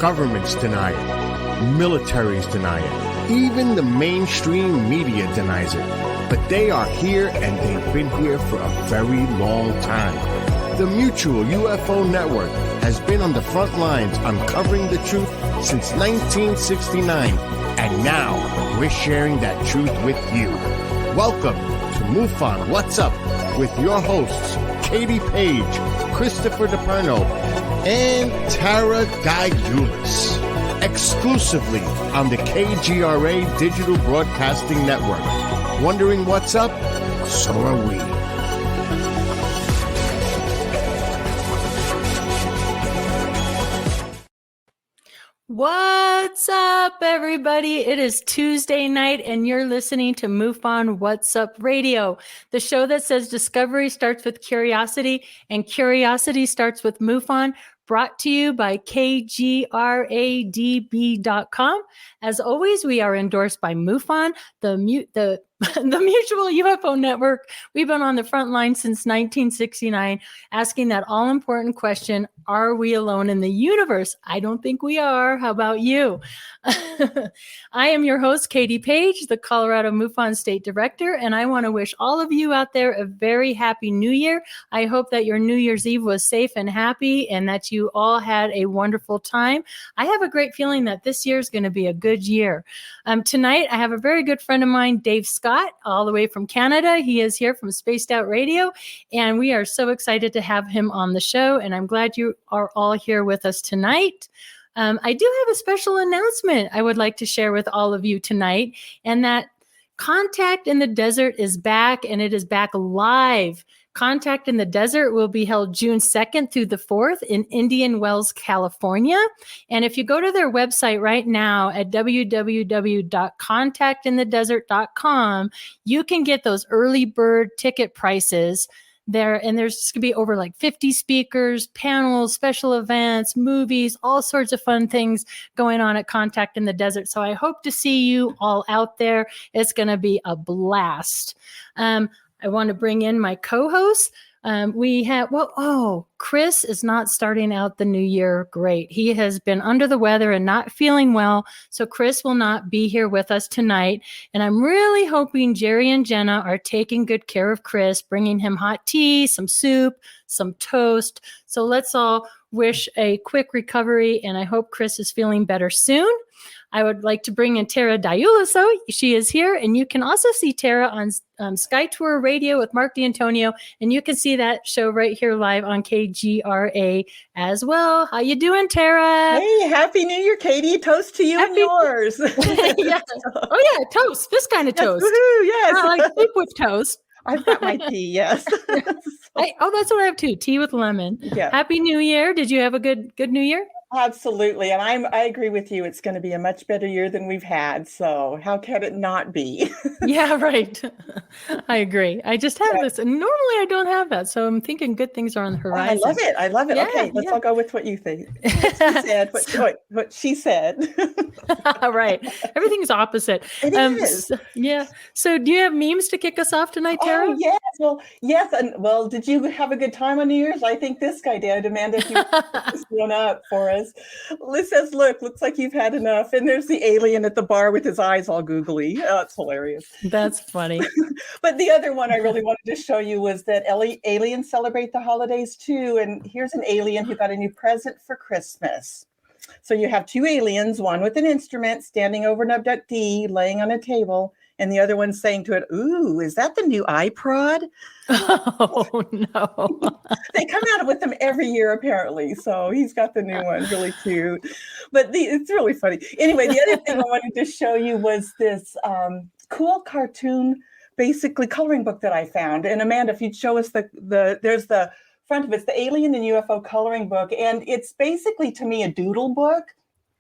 Governments deny it. Militaries deny it. Even the mainstream media denies it. But they are here, and they've been here for a very long time. The Mutual UFO Network has been on the front lines uncovering the truth since 1969. And now we're sharing that truth with you. Welcome to MUFON What's Up with your hosts, Katie Page, Christopher DePerno, and Tara Diulis. Exclusively on the KGRA Digital Broadcasting Network. Wondering what's up? So are we. What's up, everybody? It is Tuesday night, and you're listening to MUFON What's Up Radio, the show that says discovery starts with curiosity, and curiosity starts with MUFON, brought to you by KGRADB.com. As always, we are endorsed by MUFON, the Mutual UFO Network. We've been on the front line since 1969, asking that all-important question, are we alone in the universe? I don't think we are. How about you? I am your host, Katie Page, the Colorado MUFON State Director, and I want to wish all of you out there a very happy New Year. I hope that your New Year's Eve was safe and happy and that you all had a wonderful time. I have a great feeling that this year is going to be a good year. Tonight, I have a very good friend of mine, Dave Scott, all the way from Canada. He is here from Spaced Out Radio, and we are so excited to have him on the show, and I'm glad you are all here with us tonight. I do have a special announcement I would like to share with all of you tonight, and that Contact in the Desert is back, and it is back live. Contact in the Desert will be held June 2nd through the 4th in Indian Wells, California. And if you go to their website right now at www.contactinthedesert.com, you can get those early bird ticket prices there. And there's just going to be over like 50 speakers, panels, special events, movies, all sorts of fun things going on at Contact in the Desert. So I hope to see you all out there. It's going to be a blast. I want to bring in my co-host. Chris is not starting out the new year great. He has been under the weather and not feeling well, so Chris will not be here with us tonight. And I'm really hoping Jerry and Jenna are taking good care of Chris, bringing him hot tea, some soup, some toast. So let's all wish a quick recovery, and I hope Chris is feeling better soon. I would like to bring in Tara Diulis. She is here, and you can also see Tara on Sky Tour Radio with Mark D'Antonio, and you can see that show right here live on KGRA as well. How you doing, Tara? Hey, Happy New Year, Katie. Toast to you and yours. Yes. Oh, yeah, toast. This kind of toast. Woohoo, yes. Not like soup with toast. I've got my tea, yes. That's what I have too. Tea with lemon. Yeah. Happy New Year. Did you have a good New Year? Absolutely. And I agree with you. It's going to be a much better year than we've had. So how can it not be? Yeah, right. I agree. I just have this. And normally I don't have that. So I'm thinking good things are on the horizon. I love it. Yeah, okay, let's all go with what you think. What she said. Right. Everything's opposite. It is. So do you have memes to kick us off tonight, Tara? Oh, yes. Well, yes. And did you have a good time on New Year's? I think this guy did. Amanda, if you this one up for us. Liz says, looks like you've had enough. And there's the alien at the bar with his eyes all googly. Oh, it's hilarious. That's funny. But the other one I really wanted to show you was that aliens celebrate the holidays too. And here's an alien who got a new present for Christmas. So you have two aliens, one with an instrument standing over an abductee laying on a table, and the other one saying to it, "Ooh, is that the new iPod?" Oh, no. They come out with them every year, apparently. So he's got the new one, really cute. But it's really funny. Anyway, the other thing I wanted to show you was this cool cartoon, basically coloring book that I found. And Amanda, if you'd show us there's the front of it. It's the Alien and UFO coloring book. And it's basically, to me, a doodle book.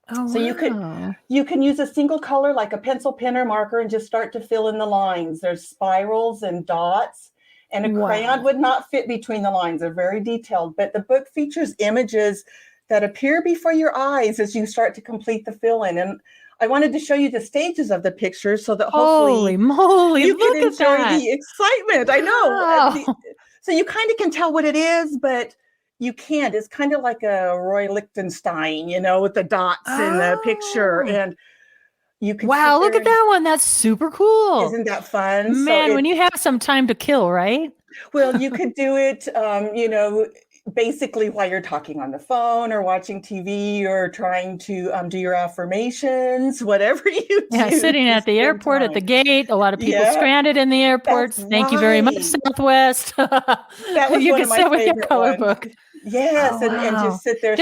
Oh, so wow. you can use a single color like a pencil, pen, or marker and just start to fill in the lines. There's spirals and dots, and a crayon would not fit between the lines. They're very detailed, but the book features images that appear before your eyes as you start to complete the fill-in. And I wanted to show you the stages of the pictures so that hopefully holy moly, you look can at enjoy that. the excitement. I know. Wow. So you kind of can tell what it is, but You can't. It's kind of like a Roy Lichtenstein, with the dots in the picture. Oh. And you can Wow, look at that one. That's super cool. Isn't that fun? Man, when you have some time to kill, right? Well, you could do it, basically while you're talking on the phone or watching TV or trying to do your affirmations, whatever you do. Yeah, sitting at the airport at the gate. A lot of people stranded in the airports. Thank you very much, Southwest. That was you one can of my sit with your favorite color ones. book. Yes, and just sit there.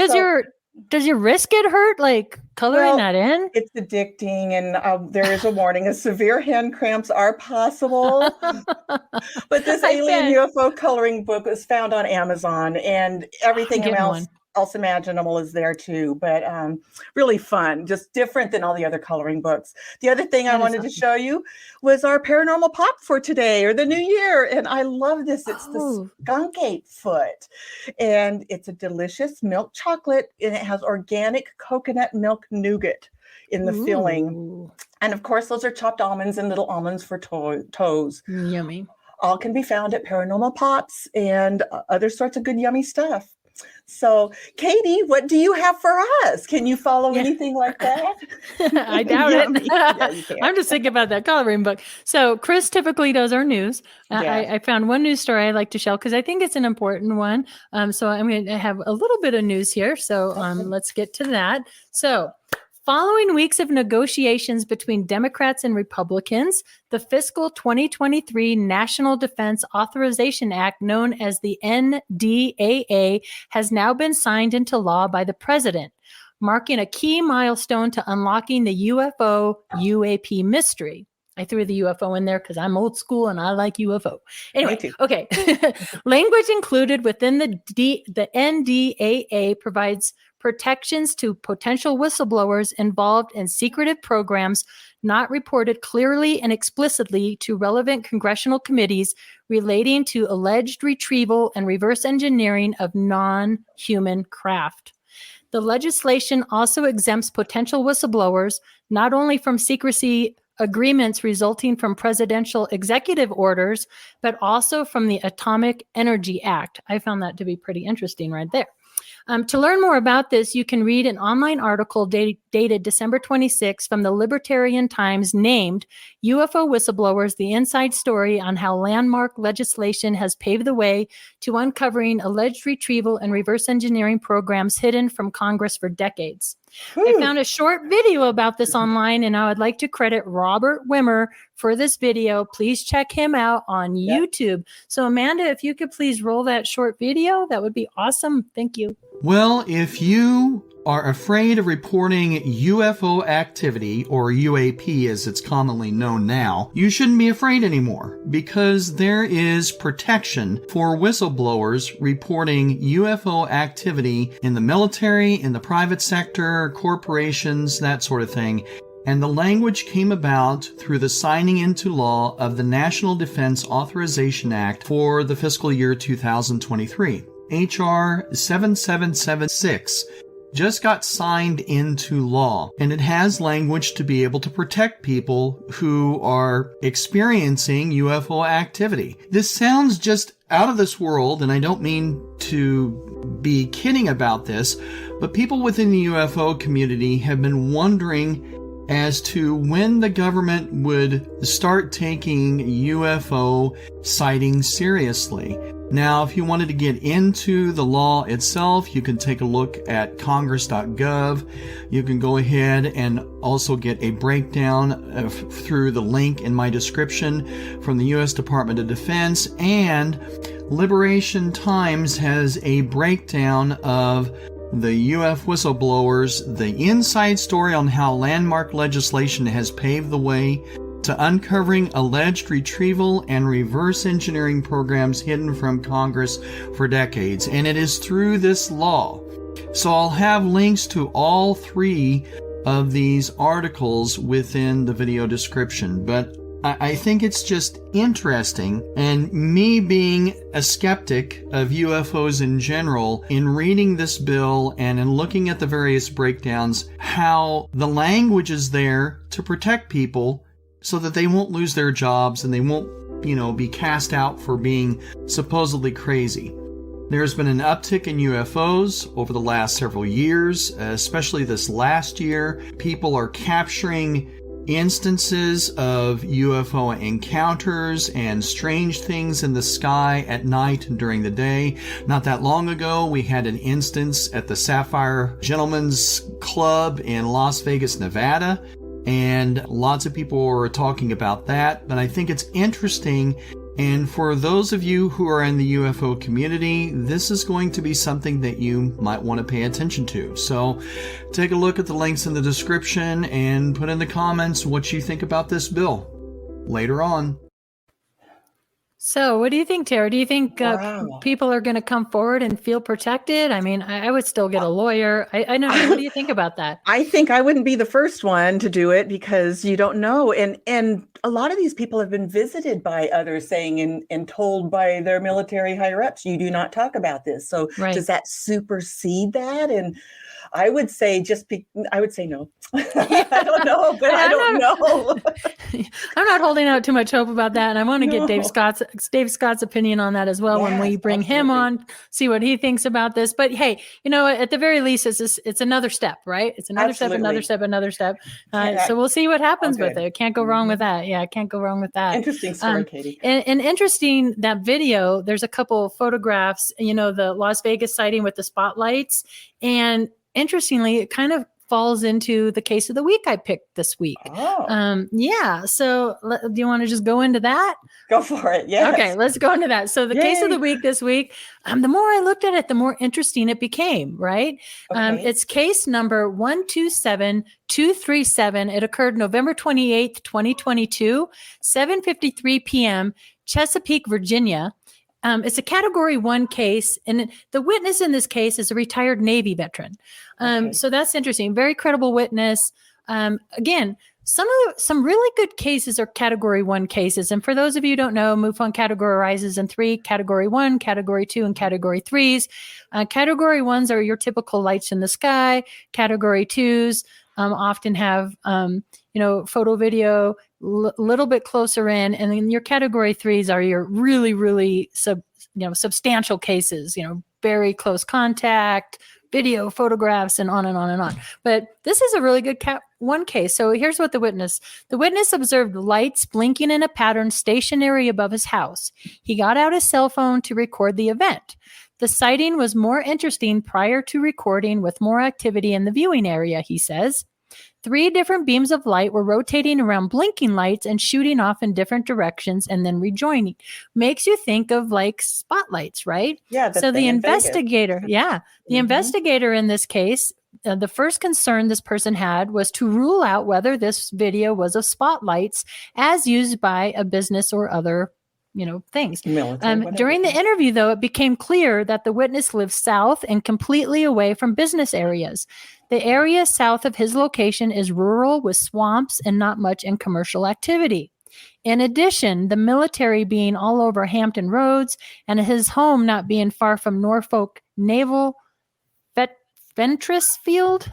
Does your wrist get hurt like coloring that in? It's addicting, and there is a warning. Severe hand cramps are possible. But this alien UFO coloring book was found on Amazon, and everything else imaginable is there too. But really fun, just different than all the other coloring books. The other thing I wanted to show you was our paranormal pop for today or the new year. And I love this. It's the skunk ape foot. And it's a delicious milk chocolate, and it has organic coconut milk nougat in the filling. And of course, those are chopped almonds and little almonds for toes. Yummy. All can be found at Paranormal Pops and other sorts of good, yummy stuff. So, Katie, what do you have for us? Can you follow anything like that? I doubt it. I'm just thinking about that coloring book. So, Chris typically does our news. I found one news story I'd like to share because I think it's an important one. So, I'm going to have a little bit of news here. So, let's get to that. So, following weeks of negotiations between Democrats and Republicans, the fiscal 2023 National Defense Authorization Act, known as the NDAA, has now been signed into law by the president, marking a key milestone to unlocking the UFO UAP mystery. I threw the UFO in there because I'm old school and I like UFO. Anyway, okay. Language included within the NDAA provides protections to potential whistleblowers involved in secretive programs not reported clearly and explicitly to relevant congressional committees relating to alleged retrieval and reverse engineering of non-human craft. The legislation also exempts potential whistleblowers not only from secrecy agreements resulting from presidential executive orders, but also from the Atomic Energy Act. I found that to be pretty interesting right there. To learn more about this, you can read an online article dated December 26 from the Libertarian Times named UFO Whistleblowers, the Inside Story on How Landmark Legislation Has Paved the Way to Uncovering Alleged Retrieval and Reverse Engineering Programs Hidden from Congress for Decades. I found a short video about this online, and I would like to credit Robert Wimmer for this video. Please check him out on YouTube. So, Amanda, if you could please roll that short video, that would be awesome. Thank you. Well, if you are afraid of reporting UFO activity, or UAP as it's commonly known now, you shouldn't be afraid anymore, because there is protection for whistleblowers reporting UFO activity in the military, in the private sector, corporations, that sort of thing. And the language came about through the signing into law of the National Defense Authorization Act for the fiscal year 2023. H.R. 7776 just got signed into law, and it has language to be able to protect people who are experiencing UFO activity. This sounds just out of this world, and I don't mean to be kidding about this, but people within the UFO community have been wondering as to when the government would start taking UFO sightings seriously. Now, if you wanted to get into the law itself, you can take a look at congress.gov. You can go ahead and also get a breakdown through the link in my description from the U.S. Department of Defense, and Liberation Times has a breakdown of the UF whistleblowers, the inside story on how landmark legislation has paved the way to uncovering alleged retrieval and reverse engineering programs hidden from Congress for decades. And it is through this law. So I'll have links to all three of these articles within the video description. But I think it's just interesting, and me being a skeptic of UFOs in general, in reading this bill and in looking at the various breakdowns, how the language is there to protect people so that they won't lose their jobs and they won't, be cast out for being supposedly crazy. There's been an uptick in UFOs over the last several years, especially this last year. People are capturing instances of UFO encounters and strange things in the sky at night and during the day. Not that long ago, we had an instance at the Sapphire Gentlemen's Club in Las Vegas, Nevada, and lots of people were talking about that. But I think it's interesting. And for those of you who are in the UFO community, this is going to be something that you might want to pay attention to. So take a look at the links in the description and put in the comments what you think about this bill later on. So what do you think, Tara? Do you think Wow. people are going to come forward and feel protected? I mean, I would still get a lawyer. I don't know. What do you think about that? I think I wouldn't be the first one to do it because you don't know. And a lot of these people have been visited by others saying and told by their military higher ups, you do not talk about this. So Right. does that supersede that? And I would say I would say no. I don't know, but I don't know. I'm not holding out too much hope about that, and I want to get Dave No. Scott's opinion on that as well when we Yes, bring him absolutely. on, see what he thinks about this. But hey, at the very least, it's another step, right? It's another step, another Absolutely. step, another step. Yeah. So we'll see what happens with Okay. it. Can't go wrong with that. Yeah, can't go wrong with that. Interesting story, Katie. And interesting, that video, there's a couple photographs, the Las Vegas sighting with the spotlights. And interestingly, it kind of falls into the case of the week I picked this week. Oh, Yeah. So do you want to just go into that? go for it. Yes. Okay, let's go into that. So the case of Yay. the week this week, the more I looked at it, the more interesting it became, right? Okay. It's case number 127237. It occurred November 28th, 2022, 7:53 p.m., Chesapeake, Virginia. It's a Category 1 case, and the witness in this case is a retired Navy veteran. Okay. So that's interesting. Very credible witness. Again, some really good cases are Category 1 cases. And for those of you who don't know, MUFON categorizes in 3: Category 1, Category 2, and Category 3s. Category 1s are your typical lights in the sky. Category 2s often have, photo, video, little bit closer in, and then your Category 3s are your really, really substantial cases. Very close contact, video, photographs, and on and on and on. But this is a really good Cat 1 case. So here's what the witness observed: lights blinking in a pattern stationary above his house. He got out his cell phone to record the event. The sighting was more interesting prior to recording, with more activity in the viewing area, he says. 3 different beams of light were rotating around blinking lights and shooting off in different directions and then rejoining. Makes you think of like spotlights, right? Yeah. So the thing in Vegas. investigator, the Mhm. investigator in this case, the first concern this person had was to rule out whether this video was of spotlights as used by a business or other things. Military, whatever. During the interview, though, it became clear that the witness lived south and completely away from business areas. The area south of his location is rural with swamps and not much in commercial activity. In addition, the military being all over Hampton Roads and his home not being far from Norfolk Naval Fentress Field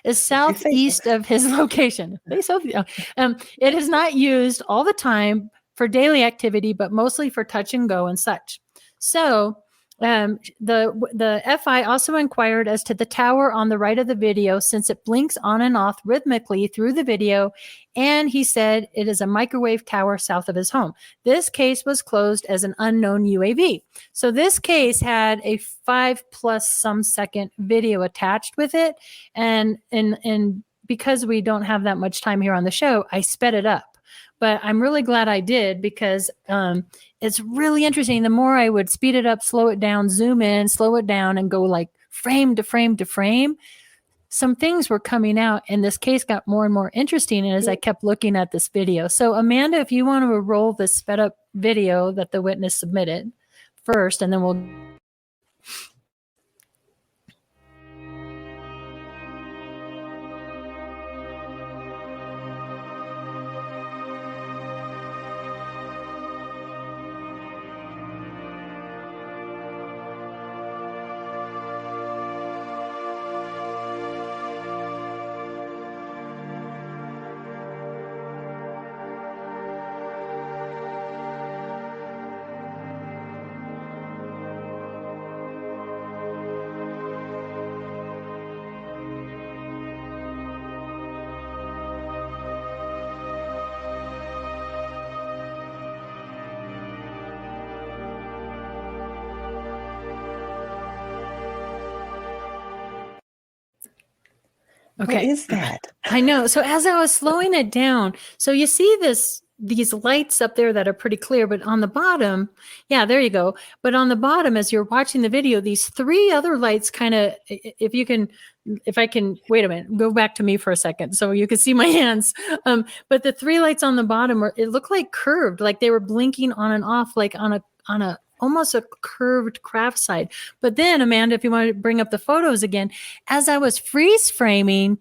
is southeast of his location. It is not used all the time for daily activity, but mostly for touch and go and such. So the FI also inquired as to the tower on the right of the video, since it blinks on and off rhythmically through the video, and he said it is a microwave tower south of his home. This case was closed as an unknown UAV. So this case had a 5+ some second video attached with it, and because we don't have that much time here on the show, I sped it up. But I'm really glad I did, because it's really interesting. The more I would speed it up, slow it down, zoom in, slow it down, and go like frame to frame to frame, some things were coming out, and this case got more and more interesting as I kept looking at this video. So Amanda, if you want to roll this sped up video that the witness submitted first, and then we'll... What Okay. is that? I know. So as I was slowing it down, so you see these lights up there that are pretty clear, but on the bottom, yeah, there you go. But on the bottom, as you're watching the video, these three other lights kind of, if I can, wait a minute, go back to me for a second so you can see my hands. But the three lights on the bottom it looked like curved, like they were blinking on and off, like on a almost a curved craft side. But then, Amanda, if you want to bring up the photos again, as I was freeze framing,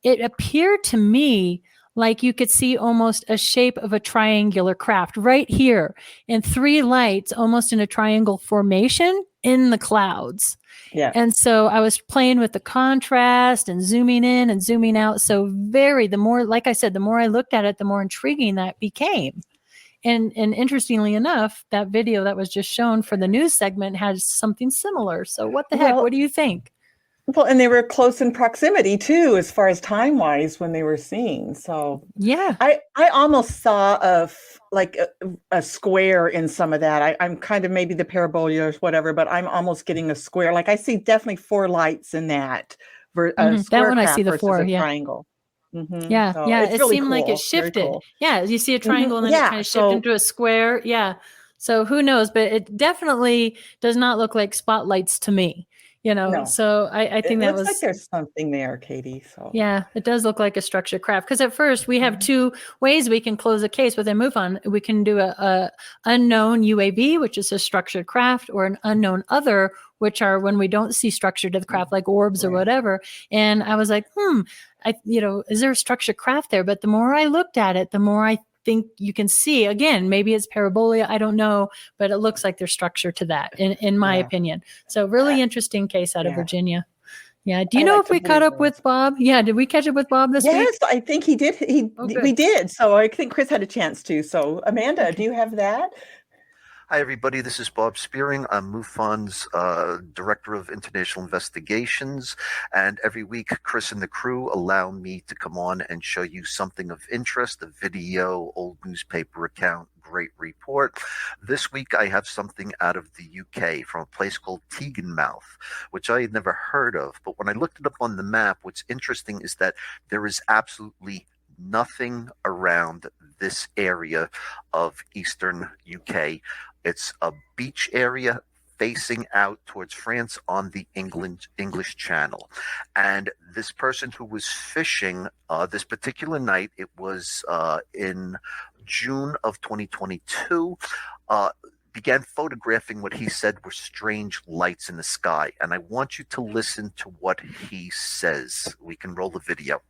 it appeared to me like you could see almost a shape of a triangular craft right here, and three lights almost in a triangle formation in the clouds. Yeah. And so I was playing with the contrast and zooming in and zooming out. So the more, like I said, the more I looked at it, the more intriguing that became. And interestingly enough, that video that was just shown for the news segment has something similar. So what the heck? Well, What do you think? Well, and they were close in proximity too, as far as time wise when they were seen. So Yeah. I almost saw a square in some of that. I'm kind of maybe the parabola or whatever, but I'm almost getting a square. Like I see definitely four lights in that. That Square one I craft see the versus four. a Yeah. triangle. Yeah. So Yeah. it's It really seemed like it cool. Very shifted. cool. Yeah. You see a triangle and then Yeah, it kind of shifted so- into a square. Yeah. So who knows? But it definitely does not look like spotlights to me, No. So I think It that looks was. like there's something there, Katie. So Yeah, it does look like a structured craft because at first we have two ways we can close a case with a MUFON. We can do a unknown UAV, which is a structured craft, or an unknown other, which are when we don't see structure to the craft, like orbs or Right. whatever. And I was like, is there a structured craft there? But the more I looked at it, the more I think you can see. Again, maybe it's parabola, I don't know, but it looks like there's structure to that, in my Yeah. opinion. So really interesting case out of Yeah. Virginia. Yeah. Do you I know like if to we caught believe up with Bob? Yeah. Did we catch up with Bob this week? yes, I think he did. Oh, good. We did. So I think Chris had a chance to. So Amanda, Okay. do you have that? Hi, everybody. This is Bob Spearing. I'm MUFON's Director of International Investigations. And every week, Chris and the crew allow me to come on and show you something of interest, a video, old newspaper account, great report. This week, I have something out of the UK from a place called Teaganmouth, which I had never heard of. But when I looked it up on the map, what's interesting is that there is absolutely nothing around this area of eastern UK. It's a beach area facing out towards France on the English Channel. And this person who was fishing this particular night, it was in June of 2022, began photographing what he said were strange lights in the sky. And I want you to listen to what he says. We can roll the video.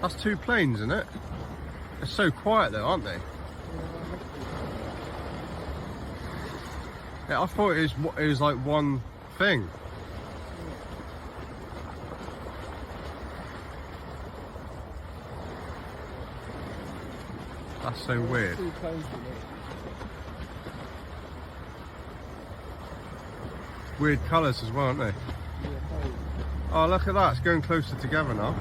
That's two planes, isn't it? They're so quiet though, aren't they? Yeah, I thought it was like one thing. That's so weird. Weird colours as well, aren't they? Oh, look at that, it's going closer together now.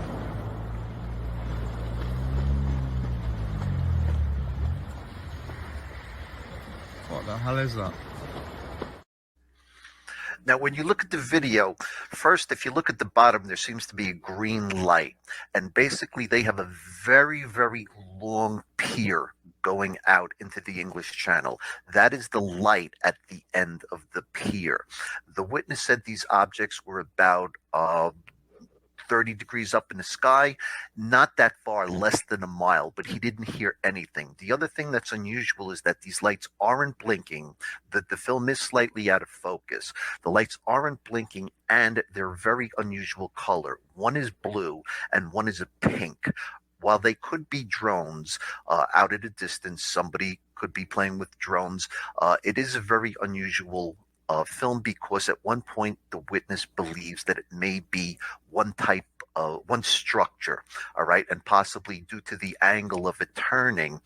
What the hell is that? Now, when you look at the video, first, if you look at the bottom, there seems to be a green light. And basically, they have a very, very long pier going out into the English Channel. That is the light at the end of the pier. The witness said these objects were about 30 degrees up in the sky, not that far, less than a mile, but he didn't hear anything. The other thing that's unusual is that these lights aren't blinking. The film is slightly out of focus. The lights aren't blinking, and they're very unusual color. One is blue, and one is a pink. While they could be drones out at a distance, somebody could be playing with drones. It is a very unusual film because at one point the witness believes that it may be one type of one structure, all right, and possibly due to the angle of it turning,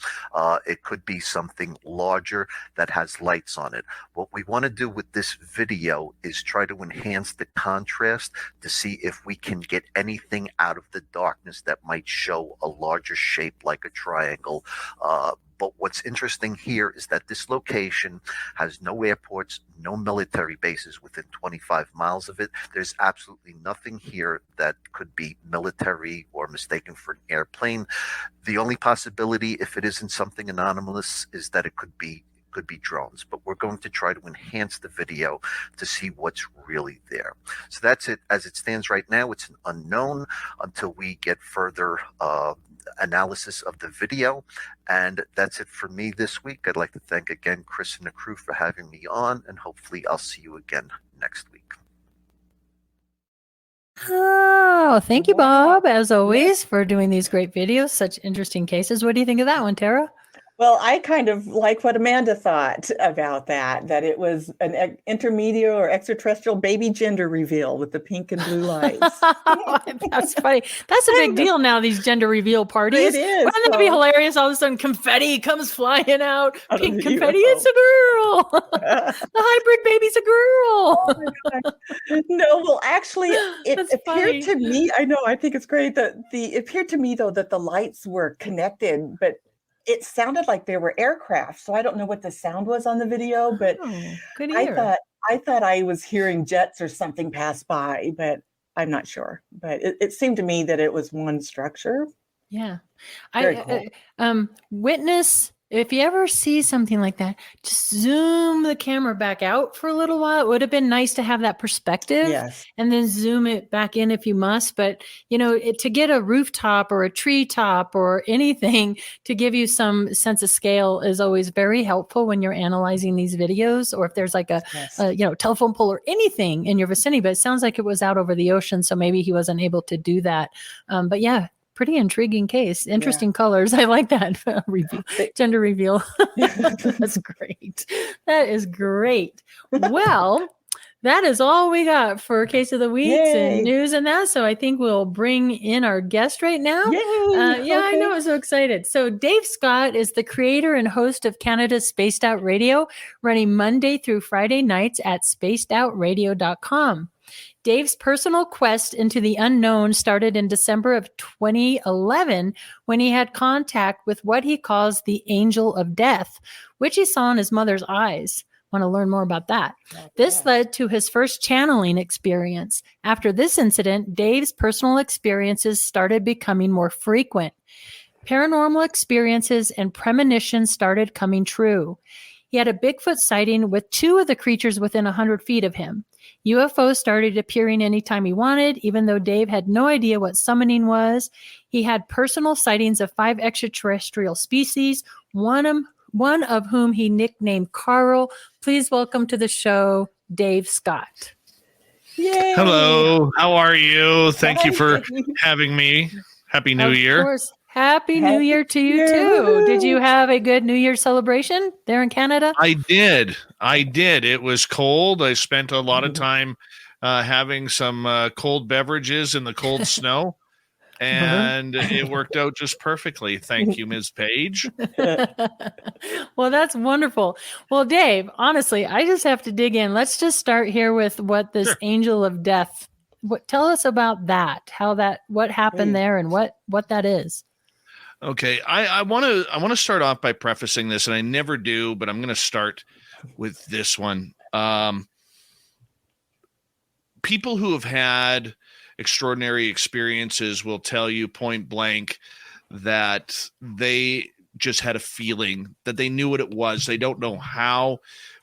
it could be something larger that has lights on it. What we want to do with this video is try to enhance the contrast to see if we can get anything out of the darkness that might show a larger shape like a triangle. But what's interesting here is that this location has no airports, no military bases within 25 miles of it. There's absolutely nothing here that could be military or mistaken for an airplane. The only possibility, if it isn't something anonymous, is that it could be drones, but we're going to try to enhance the video to see what's really there. So that's it. As it stands right now, it's an unknown until we get further analysis of the video. And that's it for me this week. I'd like to thank again Chris and the crew for having me on, and hopefully I'll see you again next week. Oh, thank you, Bob, as always, for doing these great videos, such interesting cases. What do you think of that one, Tara? Well, I kind of like what Amanda thought about that it was an intermediate or extraterrestrial baby gender reveal with the pink and blue lights. That's funny. That's a big deal now, these gender reveal parties. It is. Wouldn't that be hilarious? All of a sudden, confetti comes flying out. Pink confetti, UFO. it's a girl. The hybrid baby's a girl. Oh my God. No, well, actually, it That's appeared funny. to me, I know, I think it's great that it appeared to me, though, that the lights were connected, but it sounded like they were aircraft. So I don't know what the sound was on the video, but Oh, good I ear. thought I was hearing jets or something pass by, but I'm not sure. But it seemed to me that it was one structure. Yeah. Very cool. Witness, if you ever see something like that, just zoom the camera back out for a little while. It would have been nice to have that perspective. Yes. And then zoom it back in if you must. But, to get a rooftop or a treetop or anything to give you some sense of scale is always very helpful when you're analyzing these videos, or if there's like a telephone pole or anything in your vicinity. But it sounds like it was out over the ocean, so maybe he wasn't able to do that. But yeah, pretty intriguing case. Interesting colors. I like that gender reveal. That's great. That is great. Well, that is all we got for Case of the Week and news and that. So I think we'll bring in our guest right now. Yay! I know. I'm so excited. So Dave Scott is the creator and host of Canada's Spaced Out Radio, running Monday through Friday nights at spacedoutradio.com. Dave's personal quest into the unknown started in December of 2011 when he had contact with what he calls the angel of death, which he saw in his mother's eyes. Want to learn more about that? This led to his first channeling experience. After this incident, Dave's personal experiences started becoming more frequent. Paranormal experiences and premonitions started coming true. He had a Bigfoot sighting with 2 of the creatures within 100 feet of him. UFOs started appearing anytime he wanted, even though Dave had no idea what summoning was. He had personal sightings of 5 extraterrestrial species, one of whom he nicknamed Carl. Please welcome to the show, Dave Scott. Yay! Hello, how are you? Thank you for having me. Happy New Year. Of course. Happy New Year to you too. Did you have a good New Year's celebration there in Canada? I did. It was cold. I spent a lot of time having some cold beverages in the cold snow, and it worked out just perfectly. Thank you, Ms. Page. Well, that's wonderful. Well, Dave, honestly, I just have to dig in. Let's just start here with what this angel of death. Tell us about that. What happened there, and what that is. Okay, I want to start off by prefacing this, and I never do, but I'm going to start with this one. People who have had extraordinary experiences will tell you point blank that they just had a feeling, that they knew what it was. They don't know how,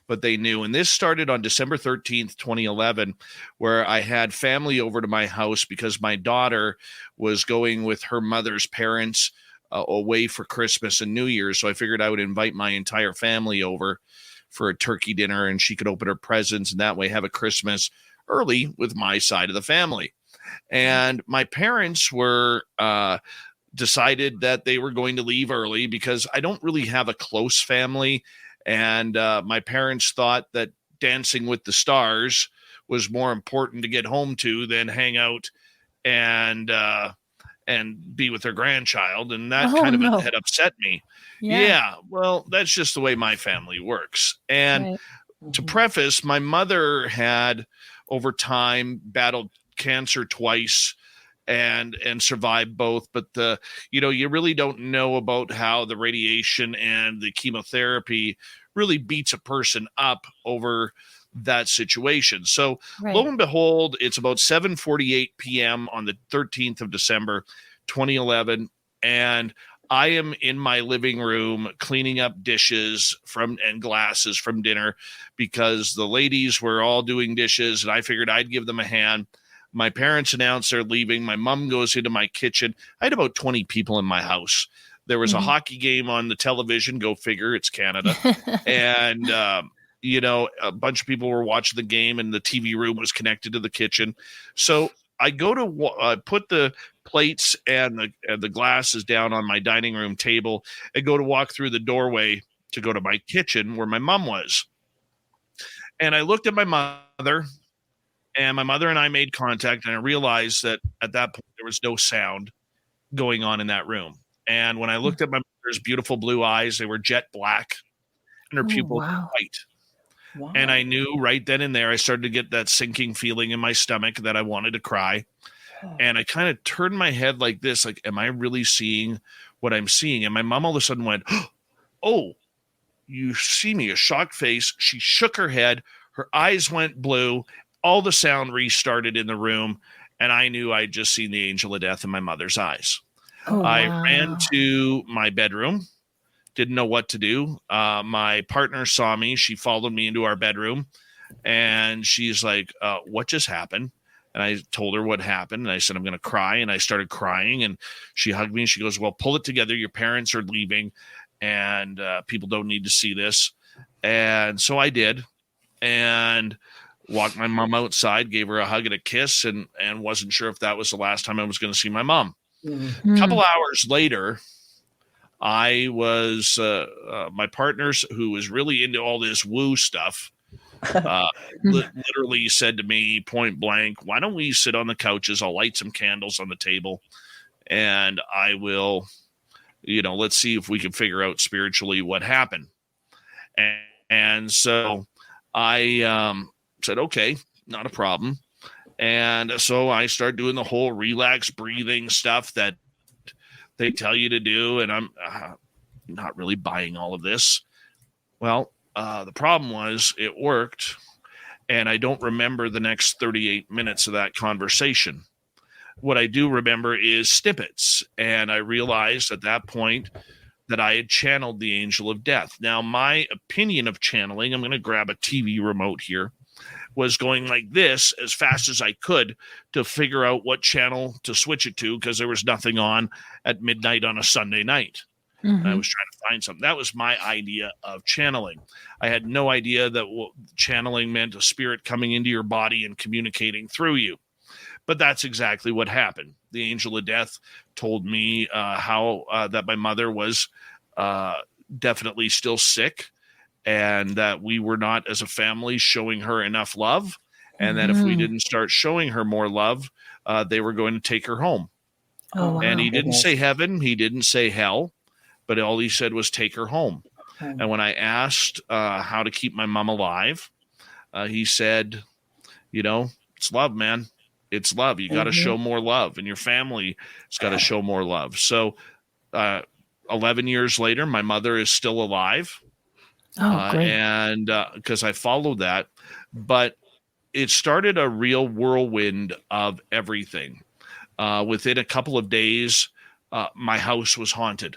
but they knew. And this started on December 13th, 2011, where I had family over to my house because my daughter was going with her mother's parents away for Christmas and New Year's. So I figured I would invite my entire family over for a turkey dinner, and she could open her presents and that way have a Christmas early with my side of the family. And my parents were decided that they were going to leave early because I don't really have a close family. And my parents thought that Dancing with the Stars was more important to get home to than hang out and be with their grandchild, and that Oh, kind of no. had upset me. Yeah. Yeah, well, that's just the way my family works. And Right. to preface, my mother had over time battled cancer twice and survived both, but you really don't know about how the radiation and the chemotherapy really beats a person up over that situation. So Right. lo and behold, it's about 7:48 p.m. on the 13th of December 2011, and I am in my living room cleaning up dishes and glasses from dinner, because the ladies were all doing dishes and I figured I'd give them a hand. My parents announced they're leaving. My mom goes into my kitchen. I had about 20 people in my house. There was a hockey game on the television. Go figure, it's Canada. And, a bunch of people were watching the game, and the TV room was connected to the kitchen. So I go to put the plates and the glasses down on my dining room table and go to walk through the doorway to go to my kitchen where my mom was. And I looked at my mother, and my mother and I made contact, and I realized that at that point there was no sound going on in that room. And when I looked at my mother's beautiful blue eyes, they were jet black, and her pupils were wow. white. Wow. And I knew right then and there, I started to get that sinking feeling in my stomach that I wanted to cry. And I kind of turned my head like this, like, am I really seeing what I'm seeing? And my mom all of a sudden went, oh, you see me, a shocked face. She shook her head. Her eyes went blue. All the sound restarted in the room. And I knew I'd just seen the angel of death in my mother's eyes. Oh, I wow. ran to my bedroom. Didn't know what to do. My partner saw me. She followed me into our bedroom, and she's like, what just happened? And I told her what happened. And I said, I'm going to cry. And I started crying, and she hugged me, and she goes, well, pull it together. Your parents are leaving, and people don't need to see this. And so I did, and walked my mom outside, gave her a hug and a kiss, and wasn't sure if that was the last time I was going to see my mom. A couple hours later, I was my partners, who was really into all this woo stuff, literally said to me point blank, why don't we sit on the couches? I'll light some candles on the table, and I will, let's see if we can figure out spiritually what happened. And so I said, okay, not a problem. And so I started doing the whole relax breathing stuff that they tell you to do. And I'm not really buying all of this. Well, the problem was it worked. And I don't remember the next 38 minutes of that conversation. What I do remember is snippets. And I realized at that point that I had channeled the angel of death. Now, my opinion of channeling, I'm going to grab a TV remote here, was going like this as fast as I could to figure out what channel to switch it to, because there was nothing on at midnight on a Sunday night. And I was trying to find something. That was my idea of channeling. I had no idea that channeling meant a spirit coming into your body and communicating through you. But that's exactly what happened. The angel of death told me how that my mother was definitely still sick, and that we were not, as a family, showing her enough love, and that if we didn't start showing her more love, they were going to take her home. Oh, wow. And he didn't say heaven, he didn't say hell, but all he said was take her home. And when I asked how to keep my mom alive, he said, it's love, man. It's love. You got to show more love, and your family has got to show more love. So 11 years later, my mother is still alive. Oh, great. And because I followed that, but it started a real whirlwind of everything. Within a couple of days, my house was haunted.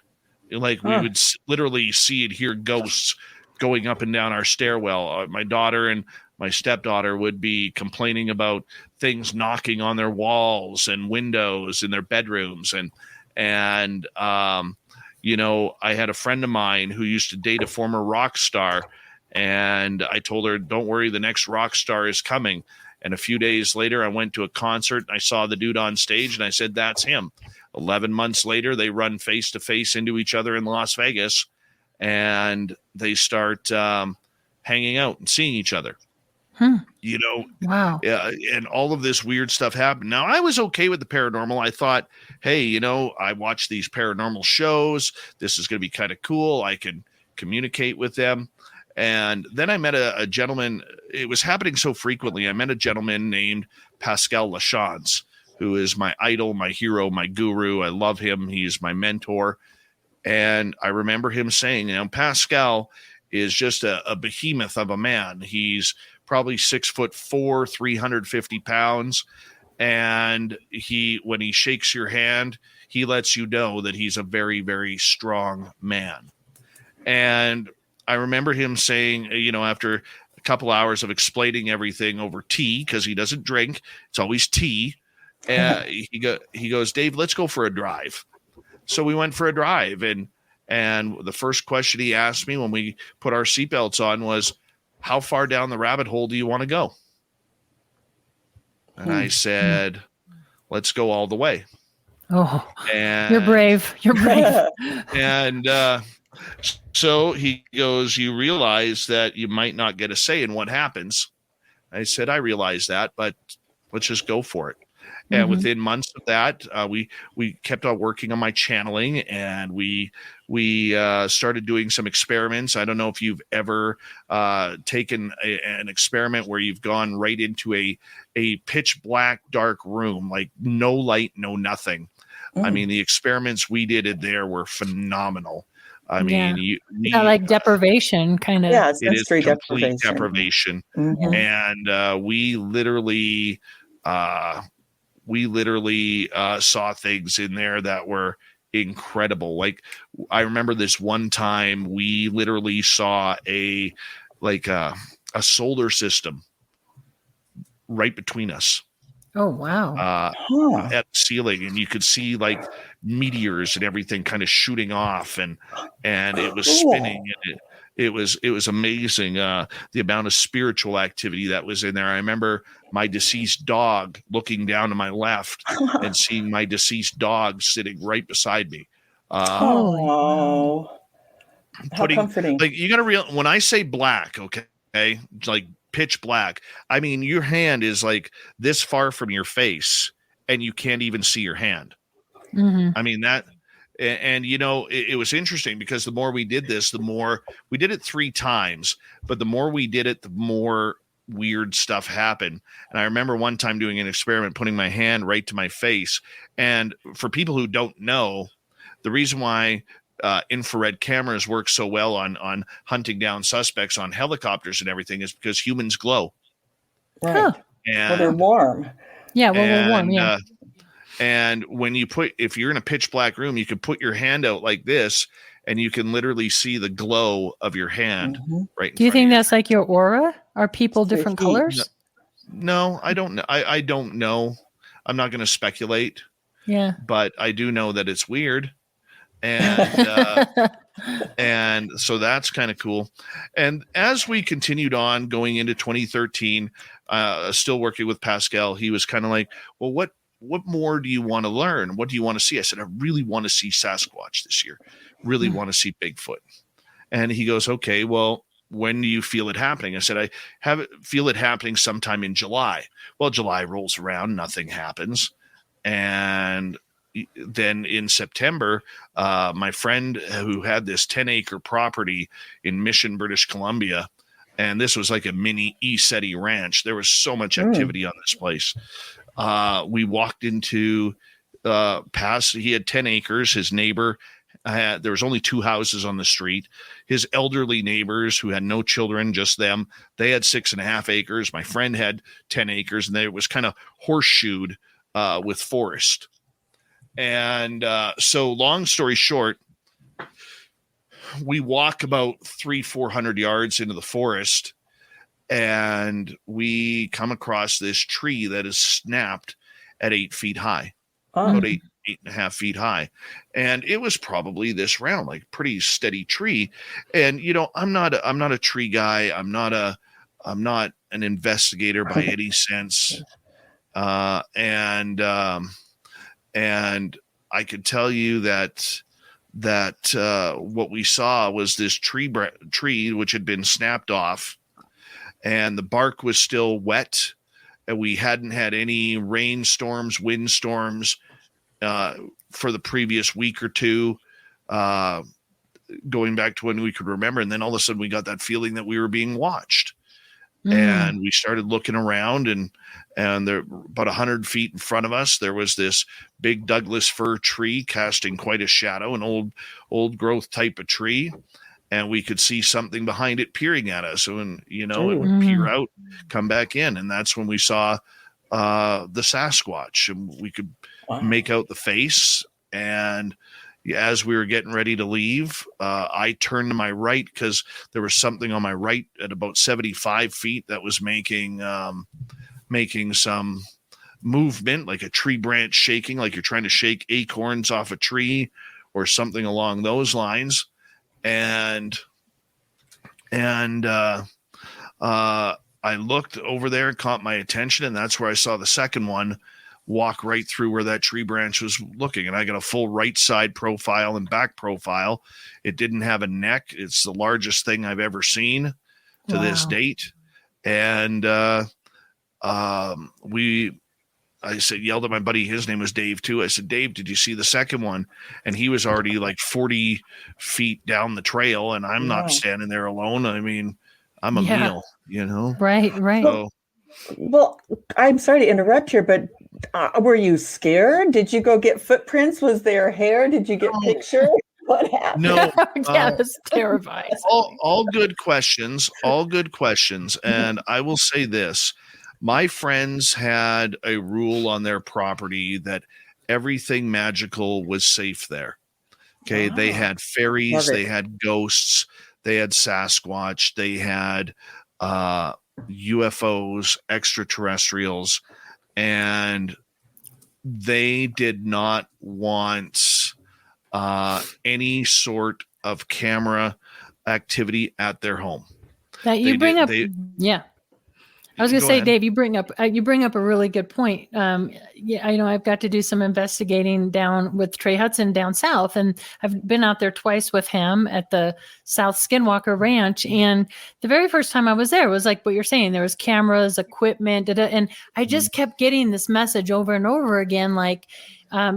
Like we would literally see and hear ghosts going up and down our stairwell. My daughter and my stepdaughter would be complaining about things knocking on their walls and windows in their bedrooms. And I had a friend of mine who used to date a former rock star, and I told her, don't worry, the next rock star is coming. And a few days later, I went to a concert, and I saw the dude on stage, and I said, that's him. 11 months later, they run face to face into each other in Las Vegas, and they start hanging out and seeing each other. You know, Wow. yeah, and all of this weird stuff happened. Now, I was okay with the paranormal. I thought, hey, you know, I watch these paranormal shows. This is going to be kind of cool. I can communicate with them. And then I met a gentleman. It was happening so frequently. I met a gentleman named Pascal Lachance, who is my idol, my hero, my guru. I love him. He's my mentor. And I remember him saying, you know, Pascal is just a behemoth of a man. He's probably 6'4", 350 pounds. And when he shakes your hand, he lets you know that he's a very, very strong man. And I remember him saying, you know, after a couple hours of explaining everything over tea, because he doesn't drink, it's always tea. He goes, Dave, let's go for a drive. So we went for a drive, and the first question he asked me when we put our seatbelts on was, how far down the rabbit hole do you want to go? And I said, let's go all the way. Oh, and you're brave. You're brave. And so he goes, you realize that you might not get a say in what happens. I said, I realize that, but let's just go for it. And within months of that, we kept on working on my channeling, and we started doing some experiments. I don't know if you've ever taken an experiment where you've gone right into a pitch black, dark room, like no light, no nothing. I mean, the experiments we did there were phenomenal. I mean, like deprivation kind of. Yeah, it's it is sensory complete deprivation. And we literally saw things in there that were incredible. Like, I remember this one time we literally saw a solar system right between us. Oh, wow. At the ceiling, and you could see like meteors and everything kind of shooting off, and it was spinning, and it was amazing, the amount of spiritual activity that was in there. I remember my deceased dog looking down to my left and seeing my deceased dog sitting right beside me. How comforting. Like, you got to when I say black, okay, like pitch black, I mean, your hand is like this far from your face and you can't even see your hand. I mean, that, and you know, it was interesting because the more we did this, the more we did it 3 times, but the more we did it, the more weird stuff happened. And I remember one time doing an experiment, putting my hand right to my face. And for people who don't know, the reason why infrared cameras work so well on hunting down suspects on helicopters and everything is because humans glow. Right. And, well, they're warm. Yeah, well, we're warm, yeah. And when if you're in a pitch black room, you can put your hand out like this and you can literally see the glow of your hand. Right. Do you think that's like your aura? Are people different colors? No, I don't know. I don't know. I'm not going to speculate. Yeah. But I do know that it's weird. And and so that's kind of cool. And as we continued on going into 2013, still working with Pascal, he was kind of like, well, what more do you want to learn? What do you want to see? I said, I really want to see Sasquatch this year. Really want to see Bigfoot. And he goes, okay, well, when do you feel it happening? I said, I feel it happening sometime in July. Well, July rolls around, nothing happens. And then in September, my friend who had this 10-acre property in Mission, British Columbia, and this was like a mini ESETI ranch. There was so much activity on this place. We walked into he had 10 acres. His neighbor there was only 2 houses on the street. His elderly neighbors who had no children, just them, they had 6.5 acres. My friend had 10 acres, and it was kind of horseshoed with forest. And so long story short, we walk about 300-400 yards into the forest, and we come across this tree that is snapped at 8 feet high, about 8.5 feet high. And it was probably this round, like pretty steady tree. And, you know, I'm not a tree guy. I'm not an investigator by any sense. And I could tell you that what we saw was this tree which had been snapped off, and the bark was still wet, and we hadn't had any rainstorms, windstorms for the previous week or two, going back to when we could remember. And then all of a sudden we got that feeling that we were being watched. And we started looking around, and there, about 100 feet in front of us, there was this big Douglas fir tree casting quite a shadow, an old growth type of tree. And we could see something behind it peering at us. And, it would peer out, come back in. And that's when we saw the Sasquatch, and we could make out the face. And as we were getting ready to leave, I turned to my right because there was something on my right at about 75 feet that was making some movement, like a tree branch shaking, like you're trying to shake acorns off a tree or something along those lines. And I looked over there, caught my attention, and that's where I saw the second one walk right through where that tree branch was looking. And I got a full right side profile and back profile. It didn't have a neck. It's the largest thing I've ever seen to this date. And I said, yelled at my buddy, his name was Dave too. I said, Dave, did you see the second one? And he was already like 40 feet down the trail, and I'm not standing there alone. I mean, I'm a meal, Right. So, Well, I'm sorry to interrupt here, but were you scared? Did you go get footprints? Was there hair? Did you get pictures? What happened? no, That's terrifying. all good questions, And I will say this, my friends had a rule on their property that everything magical was safe there. Okay. They had fairies, they had ghosts, they had Sasquatch, they had UFOs, extraterrestrials, and they did not want any sort of camera activity at their home. That you bring up, I was going to say, ahead. Dave, you bring up a really good point. I've got to do some investigating down with Trey Hudson down south, and I've been out there twice with him at the South Skinwalker Ranch. And the very first time I was there, it was like what you're saying. There was cameras, equipment, and I just kept getting this message over and over again, like.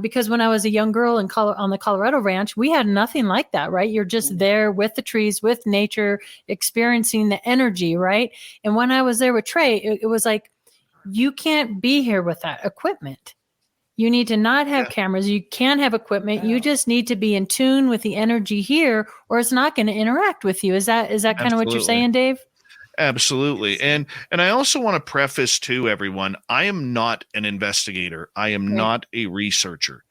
Because when I was a young girl on the Colorado Ranch, we had nothing like that, right? You're just there with the trees, with nature, experiencing the energy, right? And when I was there with Trey, it was like, you can't be here with that equipment. You need to not have cameras. You can't have equipment. You just need to be in tune with the energy here, or it's not going to interact with you. Is that kind of what you're saying, Dave? Absolutely. And I also want to preface to everyone, I am not an investigator. I am not a researcher.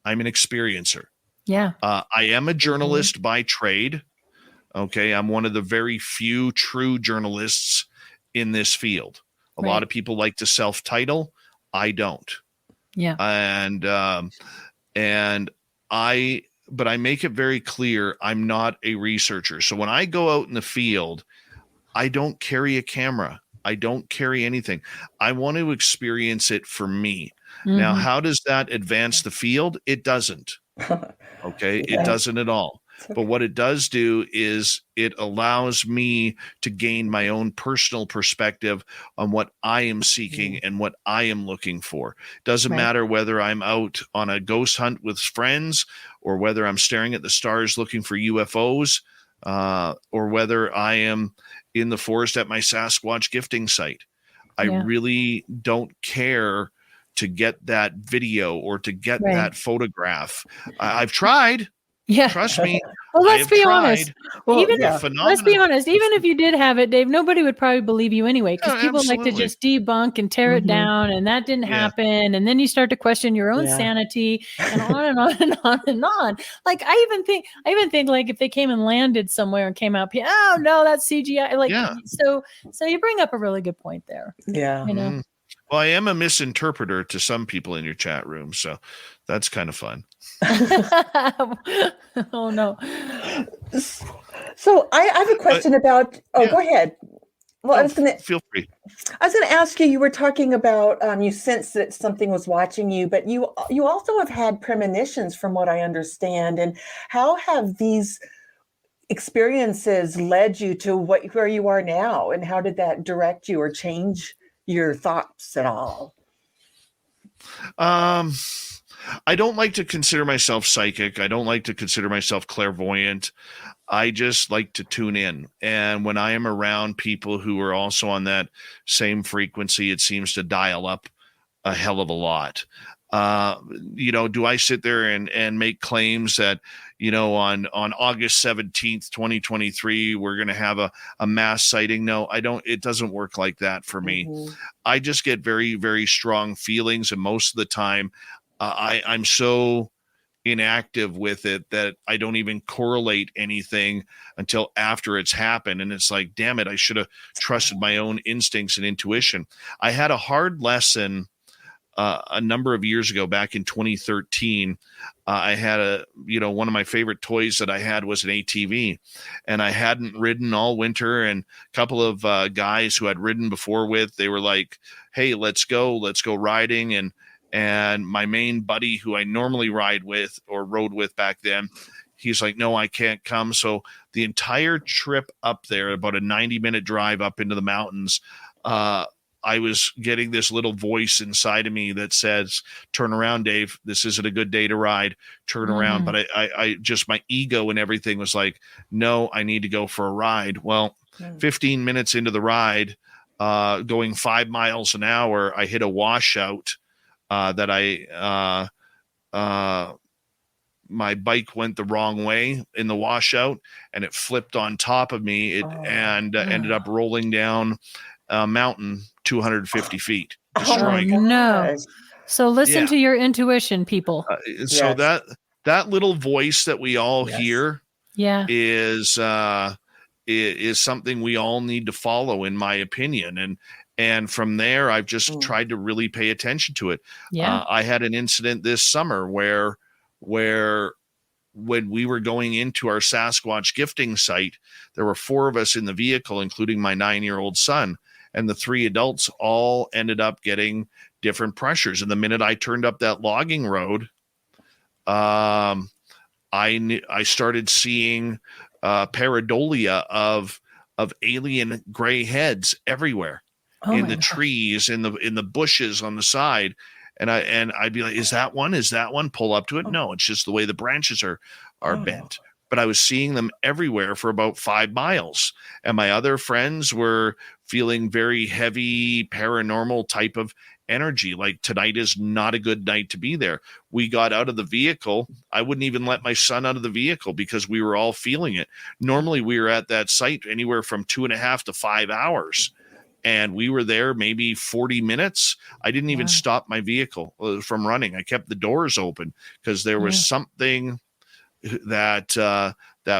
I'm an experiencer. Yeah. I am a journalist by trade. Okay. I'm one of the very few true journalists in this field. A lot of people like to self-title. I don't. Yeah. But I make it very clear I'm not a researcher. So when I go out in the field, I don't carry a camera. I don't carry anything. I want to experience it for me. Now, how does that advance the field? It doesn't. Okay. It doesn't at all. But what it does do is it allows me to gain my own personal perspective on what I am seeking and what I am looking for. Doesn't matter whether I'm out on a ghost hunt with friends, or whether I'm staring at the stars looking for UFOs, or whether I am in the forest at my Sasquatch gifting site. I really don't care to get that video or to get that photograph. I've tried. Yeah. Trust me. Well, let's be honest. Well, Let's be honest. Even if you did have it, Dave, nobody would probably believe you anyway, because people like to just debunk and tear it down, and that didn't happen. And then you start to question your own sanity, and on and on and on and on. Like I even think like if they came and landed somewhere and came out, oh no, that's CGI. Like so you bring up a really good point there. Yeah. You know. Well, I am a misinterpreter to some people in your chat room, so that's kind of fun. Oh no. So I have a question about. Go ahead. Well, I was going to feel free. I was going to ask you. You were talking about you sensed that something was watching you, but you also have had premonitions, from what I understand. And how have these experiences led you to where you are now, and how did that direct you or change your thoughts at all? I don't like to consider myself psychic. I don't like to consider myself clairvoyant. I just like to tune in. And when I am around people who are also on that same frequency, it seems to dial up a hell of a lot. Do I sit there and make claims that, on August 17th, 2023, we're going to have a mass sighting? No, I don't. It doesn't work like that for me. Mm-hmm. I just get very, very strong feelings. And most of the time, I'm so inactive with it that I don't even correlate anything until after it's happened. And it's like, damn it, I should have trusted my own instincts and intuition. I had a hard lesson a number of years ago, back in 2013. I had one of my favorite toys that I had was an ATV, and I hadn't ridden all winter. And a couple of guys who had ridden before they were like, hey, let's go riding. And my main buddy, who I normally rode with back then, he's like, no, I can't come. So the entire trip up there, about a 90-minute drive up into the mountains, I was getting this little voice inside of me that says, turn around, Dave. This isn't a good day to ride. Turn around. But I just, my ego and everything was like, no, I need to go for a ride. Well, 15 minutes into the ride, going 5 miles an hour, I hit a washout. My bike went the wrong way in the washout, and it flipped on top of me. Ended up rolling down a mountain 250 feet, destroying it. No. So listen to your intuition, people. So that little voice that we all hear is something we all need to follow, in my opinion. And from there, I've just tried to really pay attention to it. Yeah. I had an incident this summer where when we were going into our Sasquatch gifting site, there were 4 of us in the vehicle, including my 9-year-old son, and the 3 adults all ended up getting different pressures. And the minute I turned up that logging road, I started seeing pareidolia of alien gray heads everywhere. In the trees, in the bushes on the side. And I'd be like, is that one? Is that one? Pull up to it. No, it's just the way the branches are bent. But I was seeing them everywhere for about 5 miles. And my other friends were feeling very heavy, paranormal type of energy. Like, tonight is not a good night to be there. We got out of the vehicle. I wouldn't even let my son out of the vehicle because we were all feeling it. Normally we were at that site anywhere from 2.5 to 5 hours. And we were there maybe 40 minutes. I didn't even stop my vehicle from running. I kept the doors open because there was something that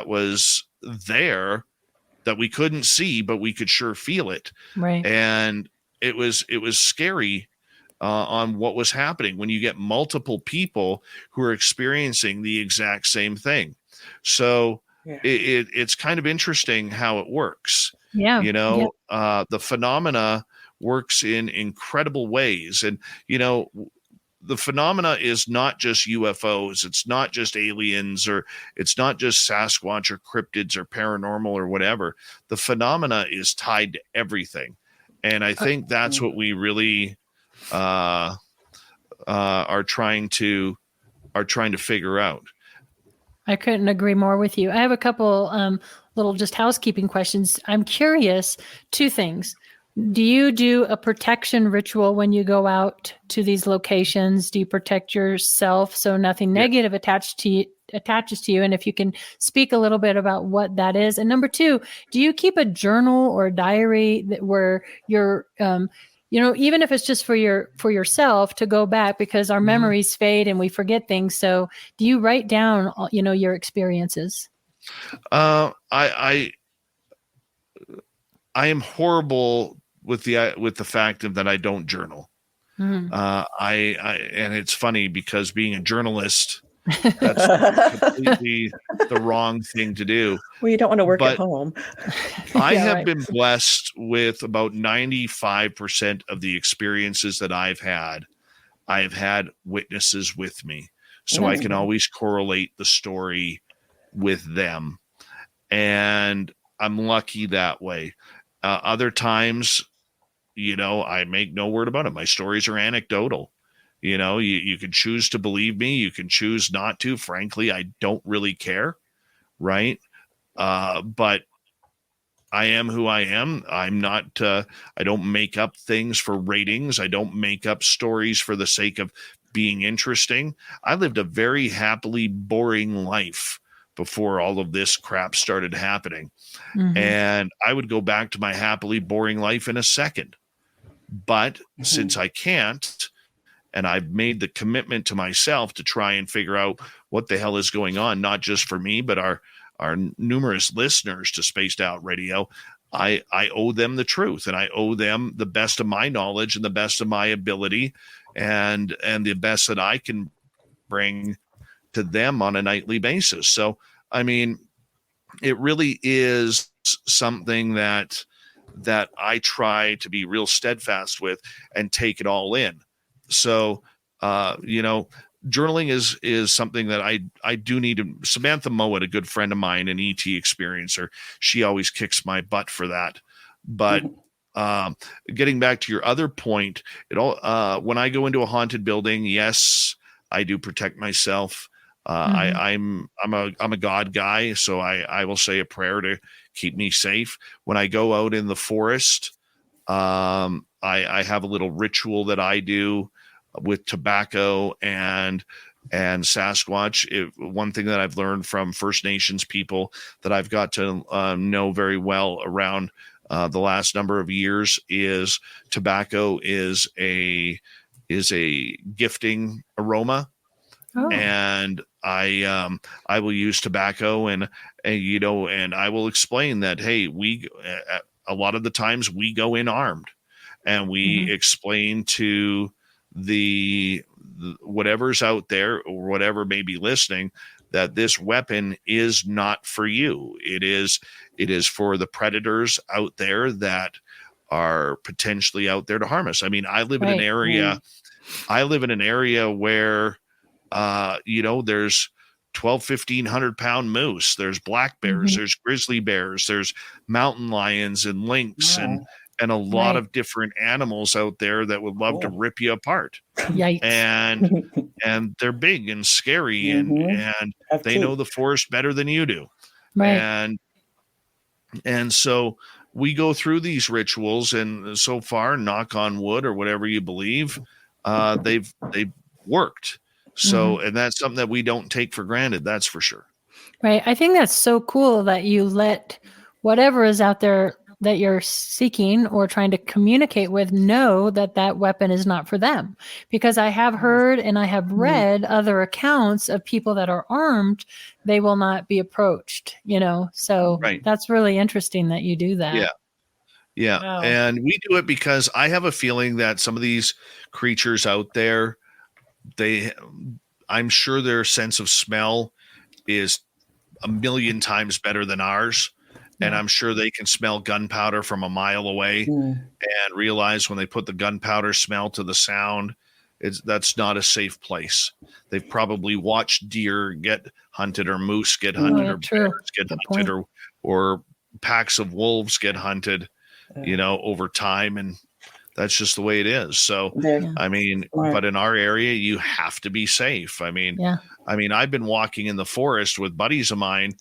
was there that we couldn't see, but we could sure feel it. Right. And it was scary on what was happening when you get multiple people who are experiencing the exact same thing. So it's kind of interesting how it works. Yeah. The phenomena works in incredible ways. And, the phenomena is not just UFOs. It's not just aliens, or it's not just Sasquatch or cryptids or paranormal or whatever. The phenomena is tied to everything. And I think that's what we really are trying to figure out. I couldn't agree more with you. I have a couple little just housekeeping questions. I'm curious, 2 things. Do you do a protection ritual when you go out to these locations? Do you protect yourself so nothing negative attaches to you? And if you can speak a little bit about what that is. And number 2, do you keep a journal or diary where you're even if it's just for yourself to go back, because our memories fade and we forget things. So do you write down, your experiences? I am horrible with the fact that I don't journal. And it's funny because being a journalist, that's completely the wrong thing to do. Well, you don't want to work at home. I have been blessed with about 95% of the experiences that I've had witnesses with me. So I can always correlate the story with them. and I'm lucky that way. Other times, I make no word about it. My stories are anecdotal. You can choose to believe me. You can choose not to. Frankly, I don't really care. Right. But I am who I am. I'm not, I don't make up things for ratings. I don't make up stories for the sake of being interesting. I lived a very happily boring life before all of this crap started happening. Mhm. And I would go back to my happily boring life in a second. But since I can't, and I've made the commitment to myself to try and figure out what the hell is going on, not just for me, but our numerous listeners to Spaced Out Radio, I owe them the truth, and I owe them the best of my knowledge and the best of my ability and the best that I can bring to them on a nightly basis. So, I mean, it really is something that I try to be real steadfast with and take it all in. So, journaling is something that I do need to. Samantha Mowat, a good friend of mine, an ET experiencer, she always kicks my butt for that. But getting back to your other point, when I go into a haunted building, yes, I do protect myself. I'm a God guy, so I will say a prayer to keep me safe. When I go out in the forest, I have a little ritual that I do with tobacco and Sasquatch. One thing that I've learned from First Nations people that I've got to know very well around the last number of years is tobacco is a gifting aroma. Oh. And I will use tobacco and I will explain that, hey, a lot of the times we go in armed, and we explain to the whatever's out there or whatever may be listening that this weapon is not for you. It is for the predators out there that are potentially out there to harm us. I mean, I live in an area where there's 1,500 pound moose, there's black bears, there's grizzly bears, there's mountain lions and lynx and a lot of different animals out there that would love to rip you apart. Yikes. And they're big and scary and they know the forest better than you do. Right. And so we go through these rituals, and so far, knock on wood or whatever you believe, they've worked. So, and that's something that we don't take for granted. That's for sure. Right. I think that's so cool that you let whatever is out there that you're seeking or trying to communicate with know that weapon is not for them. Because I have heard and I have read other accounts of people that are armed, they will not be approached, So that's really interesting that you do that. Yeah. Yeah. Wow. And we do it because I have a feeling that some of these creatures out there, I'm sure their sense of smell is a million times better than ours. And I'm sure they can smell gunpowder from a mile away and realize when they put the gunpowder smell to the sound, that's not a safe place. They've probably watched deer get hunted or moose get hunted or bears get hunted or packs of wolves get hunted, over time. And that's just the way it is. So, I mean, but in our area, you have to be safe. I mean, I've been walking in the forest with buddies of mine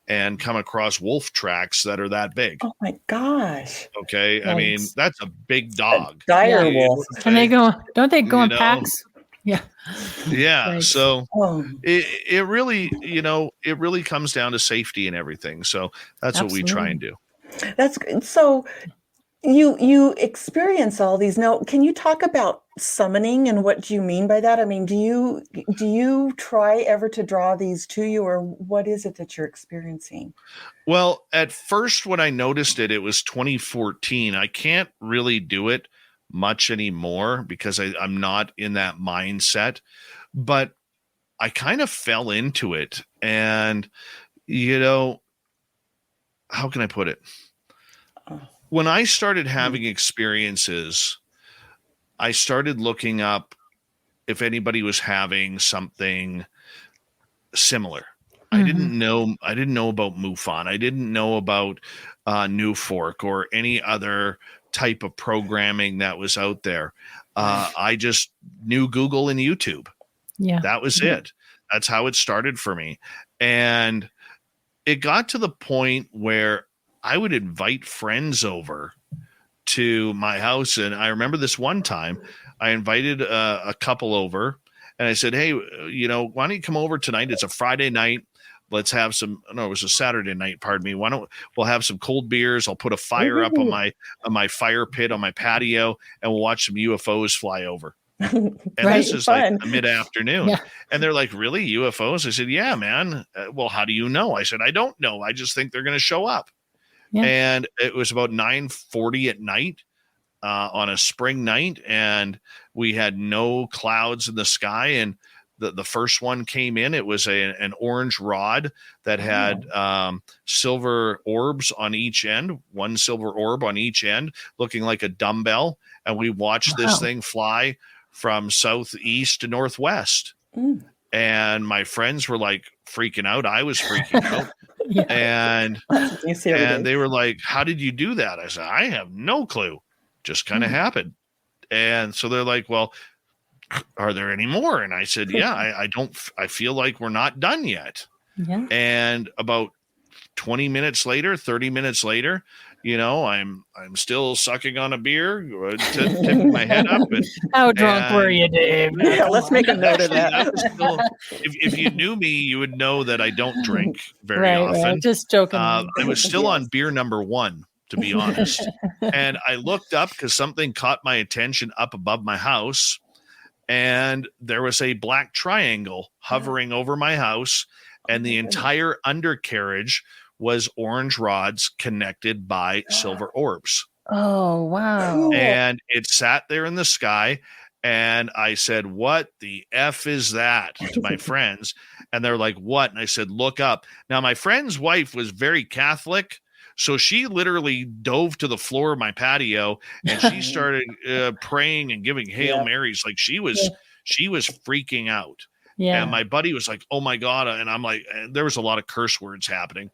and come across wolf tracks that are that big. Oh my gosh. Okay. I mean, that's a big dog. Dire wolf. And don't they go in packs? Yeah. Yeah. Right. So it really comes down to safety and everything. So that's what we try and do. That's good. So you experience all these. Now, can you talk about summoning and what you mean by that? I mean, do you try ever to draw these to you, or what is it that you're experiencing? Well, at first when I noticed it was 2014. I can't really do it much anymore because I'm not in that mindset, but I kind of fell into it. And, how can I put it? When I started having experiences, I started looking up if anybody was having something similar. I didn't know about MUFON. I didn't know about New Fork or any other type of programming that was out there. I just knew Google and YouTube. Yeah. That was it. That's how it started for me. And it got to the point where I would invite friends over to my house. And I remember this one time I invited a couple over and I said, hey, why don't you come over tonight? It's a Friday night. Let's have some, no, it was a Saturday night, pardon me. We'll have some cold beers. I'll put a fire up on my fire pit on my patio and we'll watch some UFOs fly over. And this is fun. like mid-afternoon. Yeah. And they're like, really? UFOs? I said, yeah, man. Well, how do you know? I said, I don't know. I just think they're going to show up. Yeah. And it was about 9:40 at night on a spring night. And we had no clouds in the sky. And the first one came in. It was an orange rod that had silver orbs on each end, one silver orb on each end, looking like a dumbbell. And we watched this thing fly from southeast to northwest. And my friends were like freaking out. I was freaking out. Yeah. And they were like, how did you do that? I said, I have no clue. Just kind of happened. And so they're like, well, are there any more? And I said, yeah, I feel like we're not done yet. Yeah. And about 20 minutes later, 30 minutes later, I'm still sucking on a beer, tipping my head up. And, how drunk were you, Dave? Yeah, let's make a note of that. If you knew me, you would know that I don't drink very often. Right. Just joking. I was still on beer number 1, to be honest. And I looked up because something caught my attention up above my house. And there was a black triangle hovering over my house. And the entire undercarriage was orange rods connected by silver orbs. Oh, wow. And it sat there in the sky. And I said, what the F is that to my friends? And they're like, what? And I said, look up. Now, my friend's wife was very Catholic. So she literally dove to the floor of my patio and she started praying and giving Hail Marys. Like she was freaking out. Yeah. And my buddy was like, oh my God. And I'm like, there was a lot of curse words happening.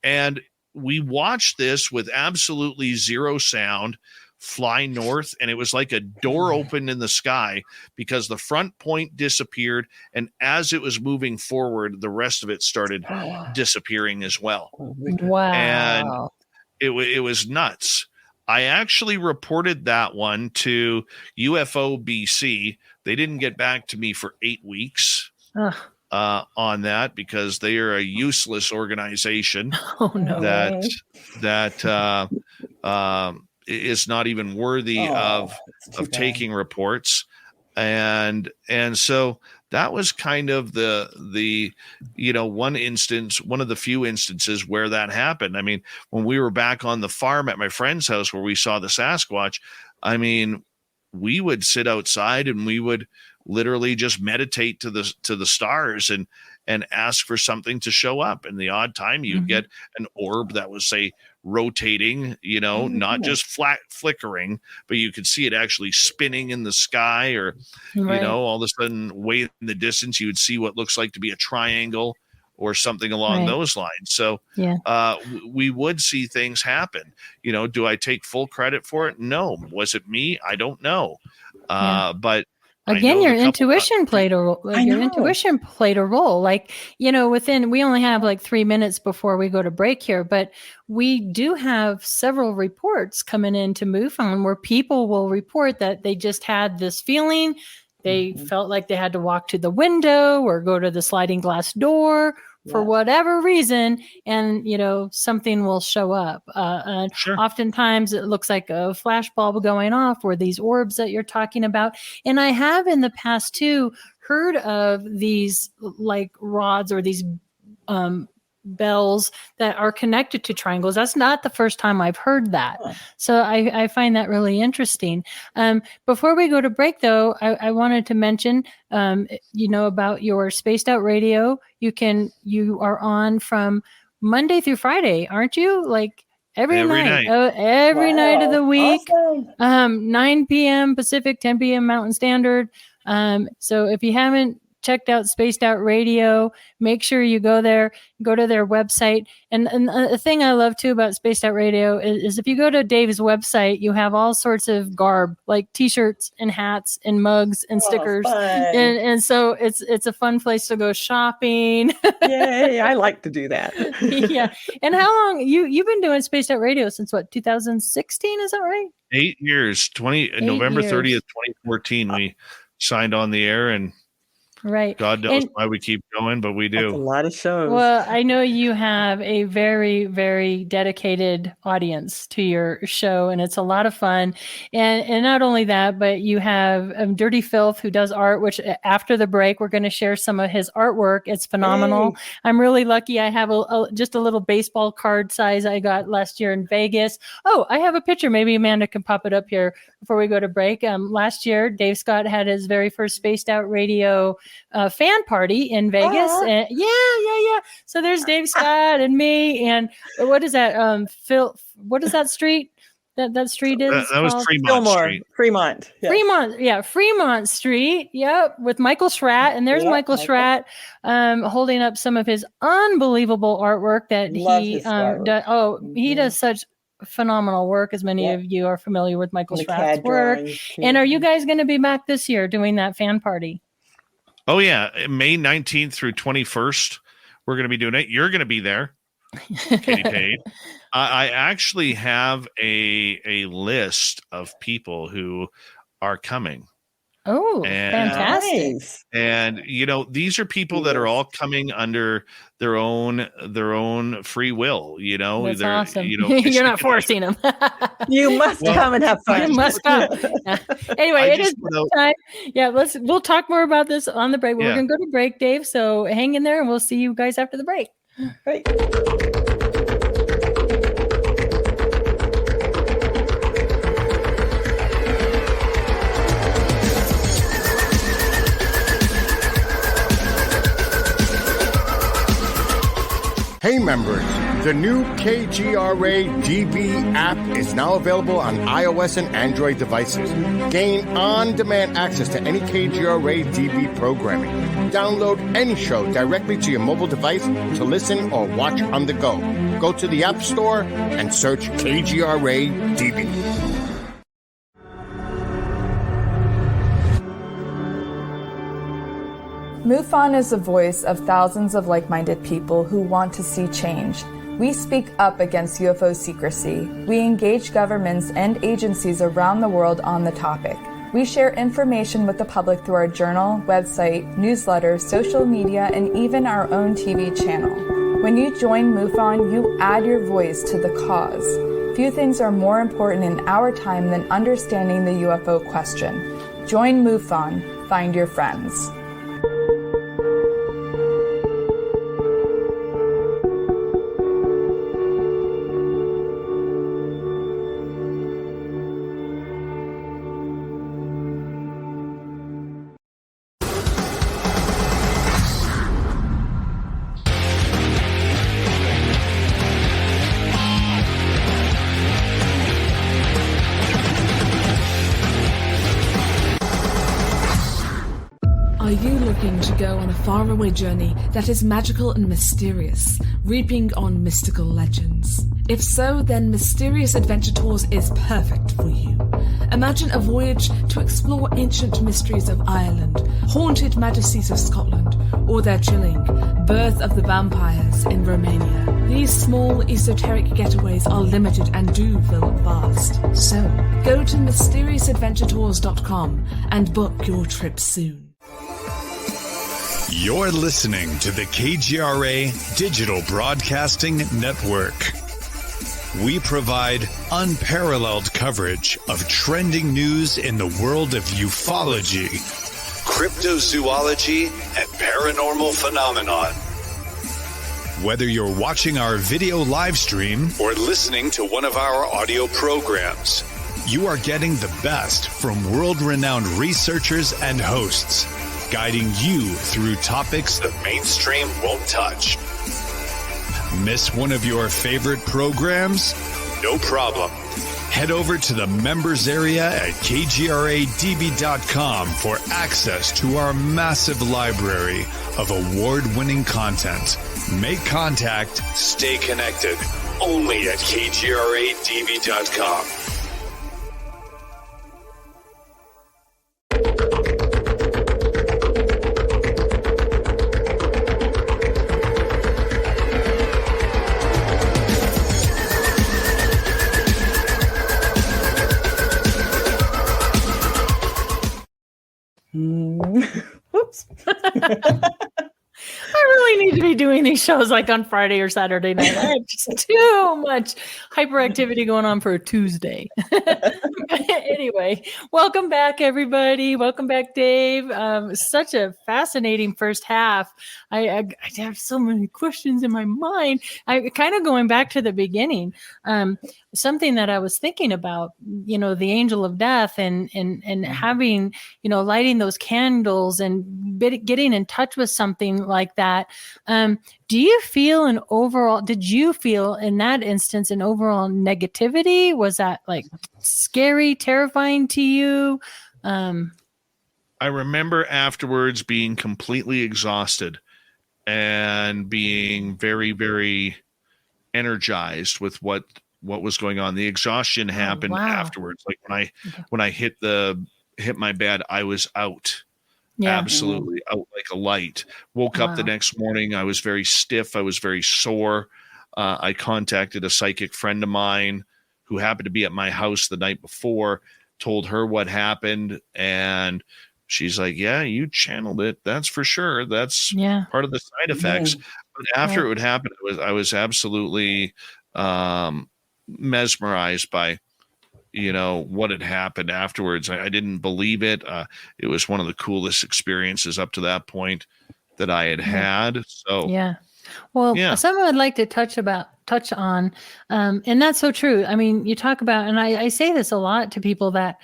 And we watched this with absolutely zero sound fly north. And it was like a door opened in the sky because the front point disappeared. And as it was moving forward, the rest of it started disappearing as well. Wow. And it was nuts. I actually reported that one to UFO BC. They didn't get back to me for 8 weeks. On that because they are a useless organization that is not even worthy of taking reports. And so that was kind of the one of the few instances where that happened. I mean, when we were back on the farm at my friend's house where we saw the Sasquatch, I mean, we would sit outside and we would literally just meditate to the stars and ask for something to show up. And the odd time you'd get an orb that was, say, rotating, not just flat flickering, but you could see it actually spinning in the sky or, all of a sudden way in the distance, you would see what looks like to be a triangle or something along those lines. So we would see things happen. Do I take full credit for it? No. Was it me? I don't know. But again, your intuition played a role. Intuition played a role. Like, we only have like 3 minutes before we go to break here, but we do have several reports coming into MUFON where people will report that they just had this feeling. They felt like they had to walk to the window or go to the sliding glass door for whatever reason, and something will show up. Oftentimes it looks like a flash bulb going off, or these orbs that you're talking about. And I have in the past too heard of these like rods or these bells that are connected to triangles. That's not the first time I've heard that. So I find that really interesting. Before we go to break though, I wanted to mention, about your Spaced Out Radio. You are on from Monday through Friday, aren't you? Like every night. Every night of the week. Awesome. 9 p.m. Pacific, 10 p.m. Mountain Standard. So if you haven't checked out Spaced Out Radio, make sure you go there, go to their website. And a thing I love too about Spaced Out Radio is if you go to Dave's website, you have all sorts of garb like t-shirts and hats and mugs and stickers. And so it's a fun place to go shopping. Yay, I like to do that. Yeah. And how long you've been doing Spaced Out Radio since what, 2016, is that right? 8 years, November 30th, 2014, we signed on the air, and right. God knows why we keep going, but we do. That's a lot of shows. Well, I know you have a very, very dedicated audience to your show, and it's a lot of fun. And not only that, but you have Dirty Filth, who does art, which after the break, we're going to share some of his artwork. It's phenomenal. Hey. I'm really lucky. I have just a little baseball card size I got last year in Vegas. Oh, I have a picture. Maybe Amanda can pop it up here before we go to break. Last year, Dave Scott had his very first Spaced Out Radio fan party in Vegas. And yeah. So there's Dave Scott and me. And what is that? Phil, what is that street? That street is that was Fremont Street. Fremont. Yes. Fremont Street. Yep, with Michael Schratt, and there's Michael Schratt holding up some of his unbelievable artwork that he does. Oh, he does such phenomenal work, as many of you are familiar with Michael Schratt's work. And are you guys going to be back this year doing that fan party? Oh yeah, May 19th through 21st, we're going to be doing it. You're going to be there, Katie Page. I actually have a list of people who are coming. Oh, fantastic! And these are people that are all coming under their own free will. That's awesome. You're not forcing them. You must come and have fun. You must come. Anyway, it is time. Yeah, we'll talk more about this on the break. We're going to go to break, Dave. So hang in there, and we'll see you guys after the break. Right. Hey members, the new KGRA DB app is now available on iOS and Android devices. Gain on-demand access to any KGRA DB programming. Download any show directly to your mobile device to listen or watch on the go. Go to the App Store and search KGRA DB. MUFON is the voice of thousands of like-minded people who want to see change. We speak up against UFO secrecy. We engage governments and agencies around the world on the topic. We share information with the public through our journal, website, newsletter, social media, and even our own TV channel. When you join MUFON, you add your voice to the cause. Few things are more important in our time than understanding the UFO question. Join MUFON. Find your friends. To go on a faraway journey that is magical and mysterious, reaping on mystical legends. If so, then Mysterious Adventure Tours is perfect for you. Imagine a voyage to explore ancient mysteries of Ireland, haunted majesties of Scotland, or their chilling Birth of the Vampires in Romania. These small esoteric getaways are limited and do fill up fast. So, go to MysteriousAdventuretours.com and book your trip soon. You're listening to the KGRA Digital Broadcasting Network. We provide unparalleled coverage of trending news in the world of ufology, cryptozoology, and paranormal phenomenon. Whether you're watching our video live stream or listening to one of our audio programs, you are getting the best from world-renowned researchers and hosts, guiding you through topics the mainstream won't touch. Miss one of your favorite programs? No problem. Head over to the members area at kgradb.com for access to our massive library of award-winning content. Make contact, stay connected, only at kgradb.com. Whoops. I really need to be doing these shows like on Friday or Saturday night. I have just too much hyperactivity going on for a Tuesday. Anyway, welcome back, everybody. Welcome back, Dave. Such a fascinating first half. I have so many questions in my mind. I kind of going back to the beginning. Something that I was thinking about, the angel of death and having, lighting those candles and getting in touch with something like that. Did you feel in that instance, an overall negativity? Was that like scary, terrifying to you? I remember afterwards being completely exhausted and being very, very energized with what was going on. The exhaustion happened afterwards. Like when I hit my bed, I was out. Yeah. Absolutely out like a light. Woke up the next morning. I was very stiff. I was very sore. I contacted a psychic friend of mine who happened to be at my house the night before, told her what happened. And she's like, yeah, you channeled it. That's for sure. That's part of the side effects. But after it would happen, I was absolutely mesmerized by what had happened afterwards. I didn't believe it. It was one of the coolest experiences up to that point that I had. So something I'd like to touch on, and that's so true. I mean, you talk about, and I say this a lot to people, that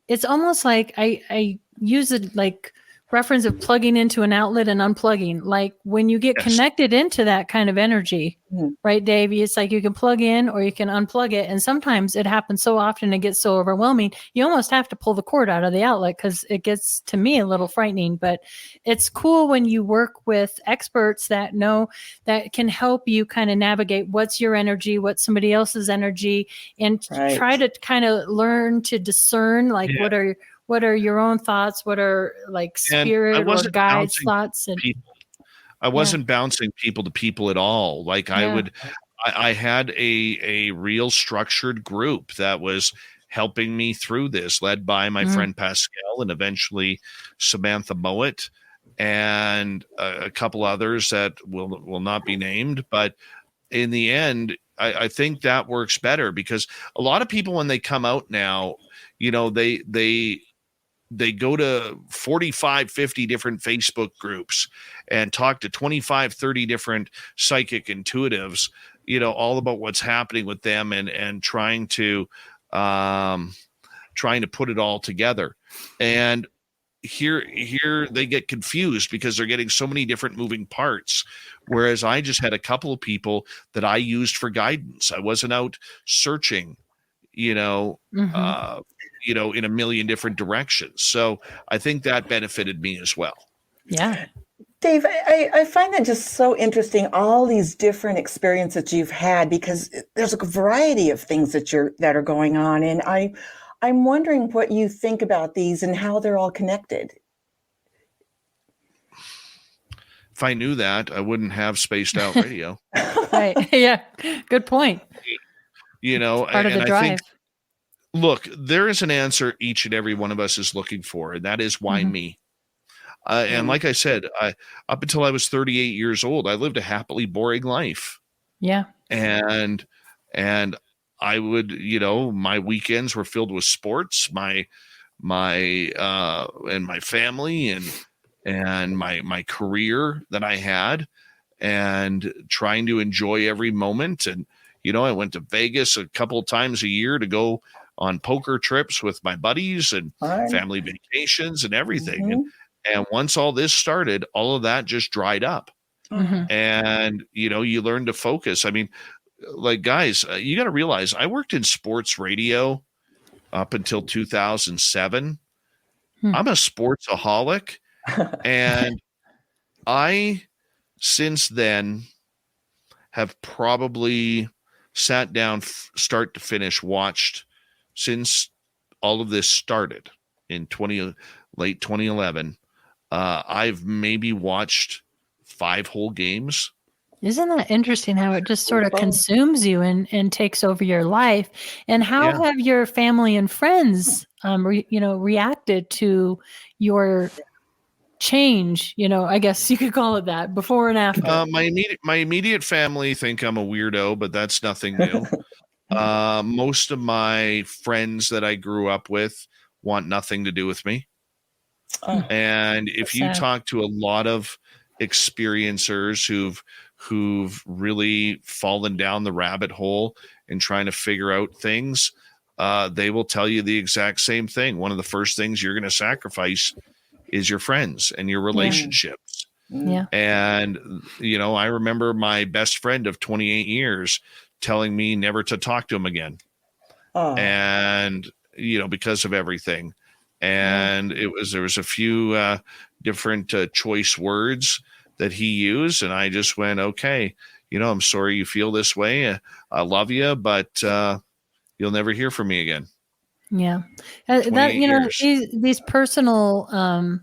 it's almost like I use it like reference of plugging into an outlet and unplugging. Like when you get connected into that kind of energy, right, Dave? It's like you can plug in or you can unplug it. And sometimes it happens so often, it gets so overwhelming, you almost have to pull the cord out of the outlet because it gets, to me, a little frightening. But it's cool when you work with experts that know, that can help you kind of navigate what's your energy, what's somebody else's energy, and try to kind of learn to discern, like what are your own thoughts? What are like spirit or guides' thoughts? And I wasn't bouncing people to people at all. Like I had a real structured group that was helping me through this, led by my friend Pascal and eventually Samantha Mowat and a couple others that will not be named. But in the end, I think that works better, because a lot of people, when they come out now, they go to 45, 50 different Facebook groups and talk to 25, 30 different psychic intuitives, all about what's happening with them and trying to put it all together. And here they get confused because they're getting so many different moving parts. Whereas I just had a couple of people that I used for guidance. I wasn't out searching, in a million different directions. So I think that benefited me as well. Yeah. Dave, I find that just so interesting, all these different experiences you've had, because there's a variety of things that are going on. And I'm wondering what you think about these and how they're all connected. If I knew that, I wouldn't have Spaced Out Radio. Right. Yeah. Good point. Part of the drive. Look, there is an answer each and every one of us is looking for, and that is why me. And like I said, up until I was 38 years old, I lived a happily boring life. Yeah. And I would, my weekends were filled with sports, my and my family and my career that I had, and trying to enjoy every moment. And, I went to Vegas a couple of times a year to go on poker trips with my buddies and family vacations and everything. And once all this started, all of that just dried up. And, you learn to focus. I mean, like, guys, you got to realize I worked in sports radio up until 2007. I'm a sportsaholic. And I, since then, have probably sat down, start to finish, watched since all of this started in late 2011. I've maybe watched 5 whole games. Isn't that interesting how it just sort of consumes you and takes over your life? And how have your family and friends, reacted to your change? I guess you could call it that, before and after. My immediate family think I'm a weirdo, but that's nothing new. Most of my friends that I grew up with want nothing to do with me. And if you talk to a lot of experiencers who've really fallen down the rabbit hole and trying to figure out things, they will tell you the exact same thing. One of the first things you're going to sacrifice is your friends and your relationships. Yeah. And, I remember my best friend of 28 years telling me never to talk to him again. And, because of everything. And there was a few different choice words that he used. And I just went, okay, I'm sorry you feel this way. I love you, but you'll never hear from me again. Yeah. These personal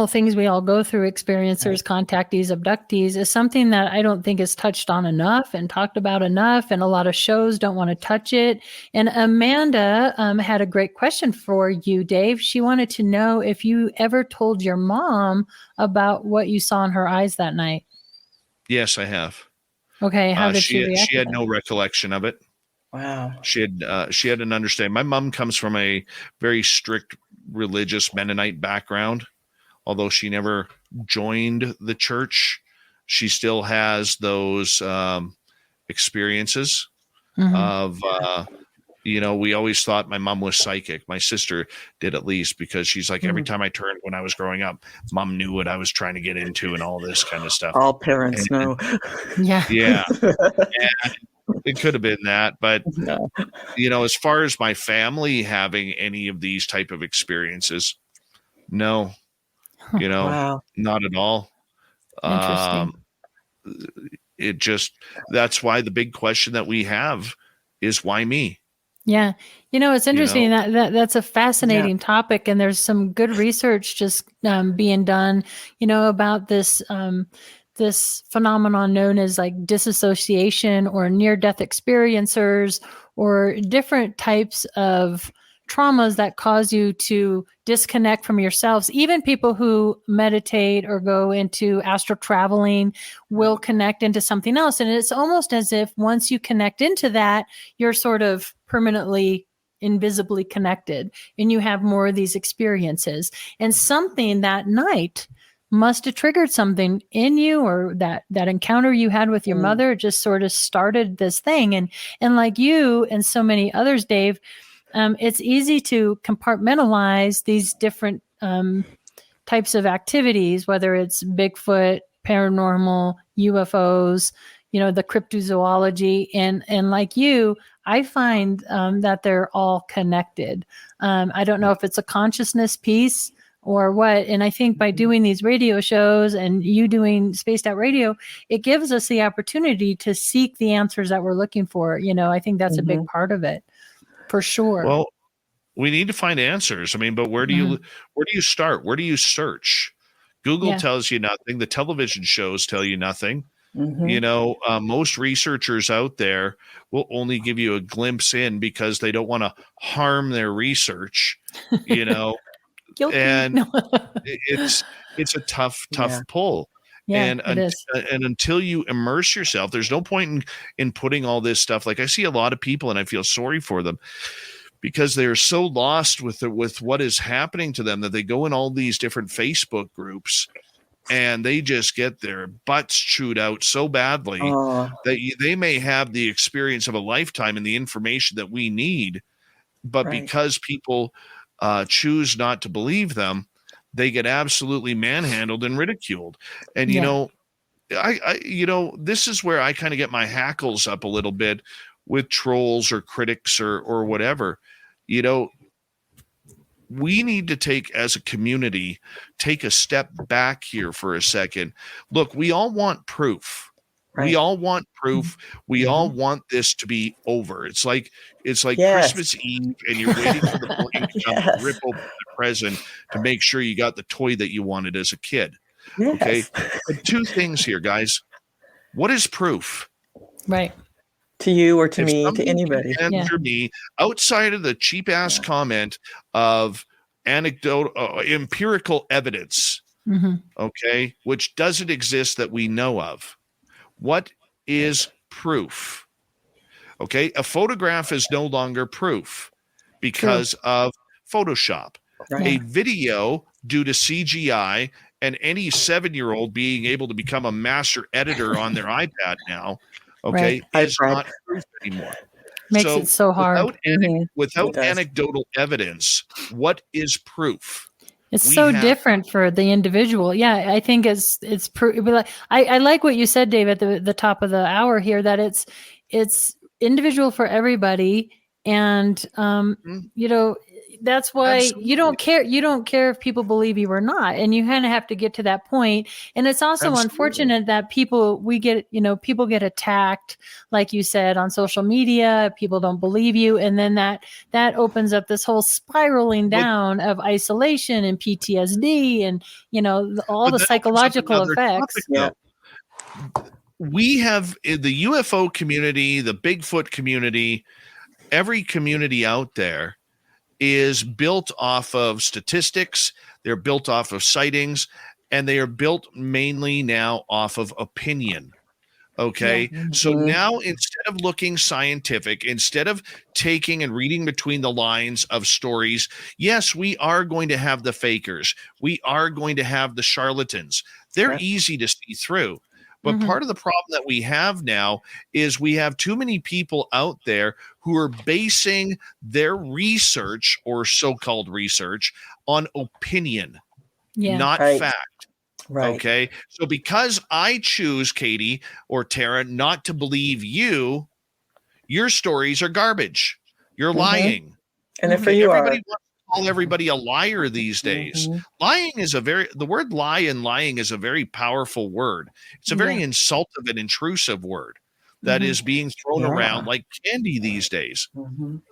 things we all go through, experiencers, contactees, abductees, is something that I don't think is touched on enough and talked about enough. And a lot of shows don't want to touch it. And Amanda had a great question for you, Dave. She wanted to know if you ever told your mom about what you saw in her eyes that night. Yes, I have. Okay. How did she react? She had no recollection of it. Wow. She had an understanding. My mom comes from a very strict religious Mennonite background. Although she never joined the church, she still has those experiences of, we always thought my mom was psychic. My sister did, at least, because she's like, every time I turned when I was growing up, mom knew what I was trying to get into and all this kind of stuff. All parents know. Yeah. Yeah. And it could have been that. But, as far as my family having any of these type of experiences, no. Wow. Not at all. That's why the big question that we have is, why me? Yeah. It's interesting that's a fascinating topic, and there's some good research just being done, about this, this phenomenon known as like disassociation or near-death experiencers, or different types of traumas that cause you to disconnect from yourselves. Even people who meditate or go into astral traveling will connect into something else. And it's almost as if once you connect into that, you're sort of permanently, invisibly connected, and you have more of these experiences. And something that night must have triggered something in you, or that encounter you had with your mother just sort of started this thing. And like you and so many others, Dave, it's easy to compartmentalize these different types of activities, whether it's Bigfoot, paranormal, UFOs, the cryptozoology. And like you, I find that they're all connected. I don't know if it's a consciousness piece or what. And I think by doing these radio shows and you doing Spaced Out Radio, it gives us the opportunity to seek the answers that we're looking for. I think that's a big part of it. For sure. Well, we need to find answers. I mean, but where do you start? Where do you search? Google tells you nothing. The television shows tell you nothing. Most researchers out there will only give you a glimpse in because they don't want to harm their research, Guilty. and it's a tough pull. Yeah, and until you immerse yourself, there's no point in putting all this stuff. Like, I see a lot of people and I feel sorry for them because they're so lost with what is happening to them that they go in all these different Facebook groups and they just get their butts chewed out so badly that they may have the experience of a lifetime and the information that we need. But because people choose not to believe them, they get absolutely manhandled and ridiculed. And, this is where I kind of get my hackles up a little bit with trolls or critics or whatever. We need to as a community, take a step back here for a second. Look, we all want proof. Right. We all want proof. We all want this to be over. It's like Christmas Eve, and you're waiting for the morning to come and rip open the present to make sure you got the toy that you wanted as a kid. Yes. Okay. But two things here, guys. What is proof? Right. To you or to me, to anybody. Answer me outside of the cheap ass comment of anecdotal, empirical evidence. Okay, which doesn't exist that we know of. What is proof? Okay, a photograph is no longer proof because of Photoshop. Right. A video due to CGI and any 7-year-old being able to become a master editor on their iPad now, okay, is not proof anymore. Makes it so hard. Without anecdotal evidence, what is proof? It's different for the individual. Yeah, I think it's I like what you said, Dave, at the top of the hour here, that it's individual for everybody, and that's why Absolutely. You don't care if people believe you or not, and you kind of have to get to that point. And it's also Absolutely. Unfortunate that people get attacked, like you said, on social media. People don't believe you, and then that opens up this whole spiraling down of isolation and PTSD, and all the psychological effects. We have in the UFO community, the Bigfoot community, every community out there is built off of statistics. They're built off of sightings, and they are built mainly now off of opinion. Okay. Yeah. So now, instead of looking scientific, instead of taking and reading between the lines of stories, yes, we are going to have the fakers. We are going to have the charlatans. They're easy to see through. But part of the problem that we have now is we have too many people out there who are basing their research or so-called research on opinion, not fact. Right. Okay. So because I choose, Katie or Tara, not to believe you, your stories are garbage. You're lying. And if you everybody wants to call everybody a liar these days. Lying is the word lie and lying is a very powerful word. It's a very insultive and intrusive word that is being thrown around like candy these days.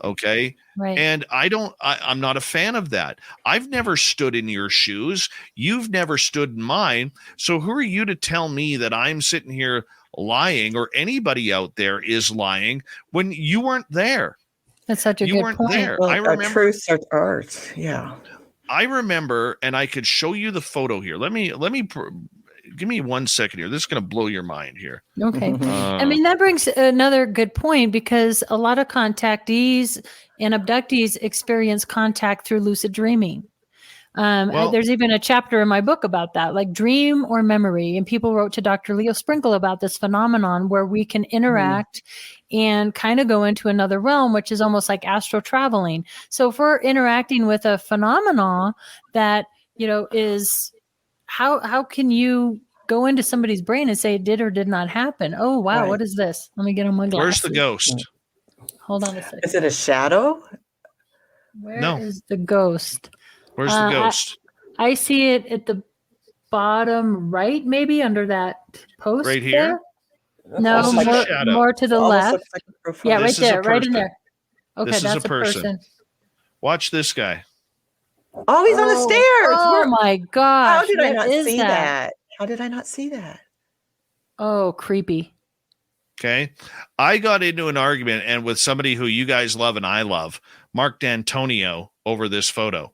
Okay. Right. And I'm not a fan of that. I've never stood in your shoes. You've never stood in mine. So who are you to tell me that I'm sitting here lying, or anybody out there is lying, when you weren't there? That's such a good point. There. Well, I remember truth or art. Yeah. I remember, and I could show you the photo here. Let me give me 1 second here. This is going to blow your mind here. Okay. I mean, that brings another good point, because a lot of contactees and abductees experience contact through lucid dreaming. There's even a chapter in my book about that, like dream or memory. And people wrote to Dr. Leo Sprinkle about this phenomenon where we can interact and kind of go into another realm, which is almost like astral traveling. So if we're interacting with a phenomenon that, is how can you go into somebody's brain and say it did or did not happen? Oh, wow. What is this? Let me get on my glasses. Where's the ghost? Hold on a second. Is it a shadow? Where is the ghost? Where's the ghost? I see it at the bottom right, maybe under that post. Right here? There. No, more to the left. Like right there, right in there. Okay, this that's is a person. Watch this guy. Oh, he's on the stairs. Oh my gosh. How did I not see that? How did I not see that? Oh, creepy. Okay. I got into an argument and with somebody who you guys love and I love, Mark D'Antonio, over this photo.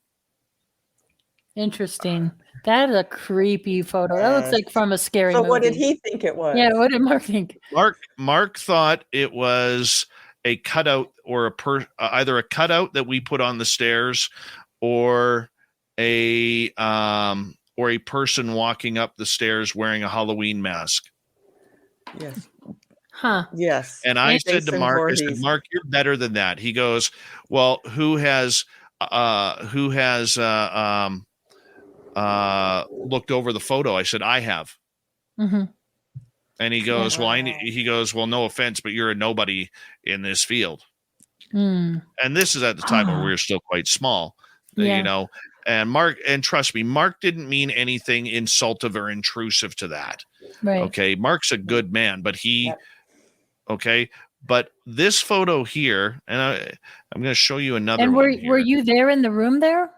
Interesting. That is a creepy photo. That looks like from a scary movie. So what did he think it was? Yeah, what did Mark think? Mark thought it was a cutout or either a cutout that we put on the stairs or a person walking up the stairs wearing a Halloween mask. Yes. Huh. Yes. And I said to Mark, Mark, you're better than that. He goes, well, who has looked over the photo? I said, I have. And he goes, he goes, well, no offense, but you're a nobody in this field. Mm. And this is at the time when we were still quite small, Yeah. you know. And Mark, and trust me, Mark didn't mean anything insultive or intrusive to that. Right. Okay. Mark's a good man, but okay. But this photo here, and I'm going to show you another And one here. were you there in the room there?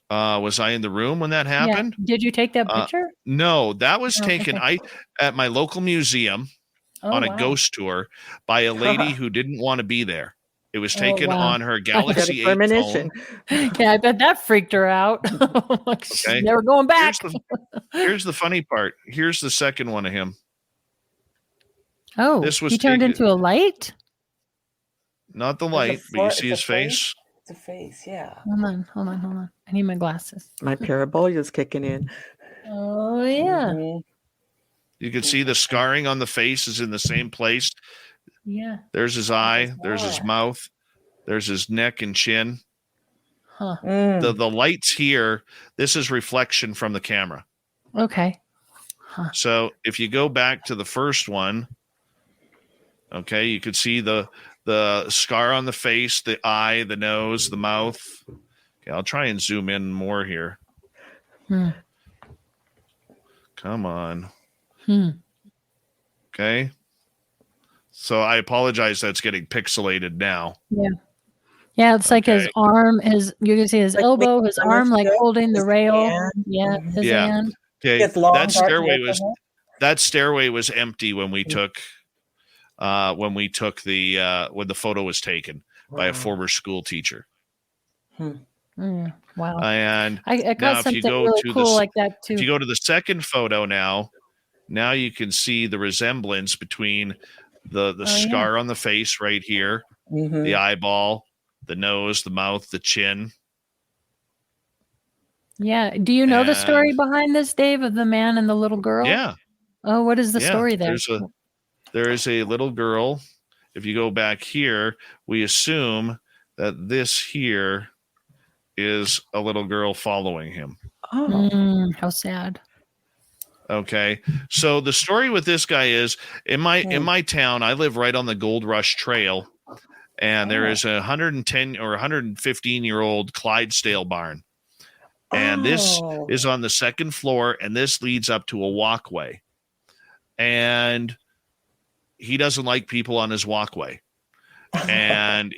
Was I in the room when that happened? Yeah. Did you take that picture? No, that was Oh, taken okay. at my local museum on a wow. ghost tour by a lady who didn't want to be there. It was taken wow. on her Galaxy 8 premonition. phone. Okay, I bet that freaked her out. Okay. Never going back. Here's the funny part. Here's the second one of him. Oh, This was he turned taken- into a light? Not the light, but you see his face. It's a face, yeah. Hold on. I need my glasses. My parabolia's kicking in. Oh, yeah. You can see the scarring on the face is in the same place. Yeah. There's his eye. There's his mouth. There's his neck and chin. Huh. The lights here, this is reflection from the camera. Okay. So if you go back to the first one, okay, you could see the scar on the face, the eye, the nose, the mouth. Okay, I'll try and zoom in more here. Come on. Okay. So I apologize that's getting pixelated now. Yeah. Yeah, it's like his arm, you can see his Like elbow, his arm like holding the his rail. hand. Yeah, his Yeah. hand. Okay. He has long, That dark stairway hair was from that stairway was empty when we took when the photo was taken by a former school teacher. Wow. And I now got if you something go really to cool the like that too. if you go to the second photo now you can see the resemblance between the scar on the face right here, the eyeball, the nose, the mouth, the chin. Yeah. Do you know the story And- behind this, Dave, of the man and the little girl? Yeah. Oh, what is the Yeah, story there? There is a little girl. If you go back here, we assume that this here is a little girl following him. How sad. Okay. So the story with this guy is in my town, I live right on the Gold Rush Trail, and there is a 110 or 115-year-old Clydesdale barn. And this is on the second floor, and this leads up to a walkway. And he doesn't like people on his walkway. And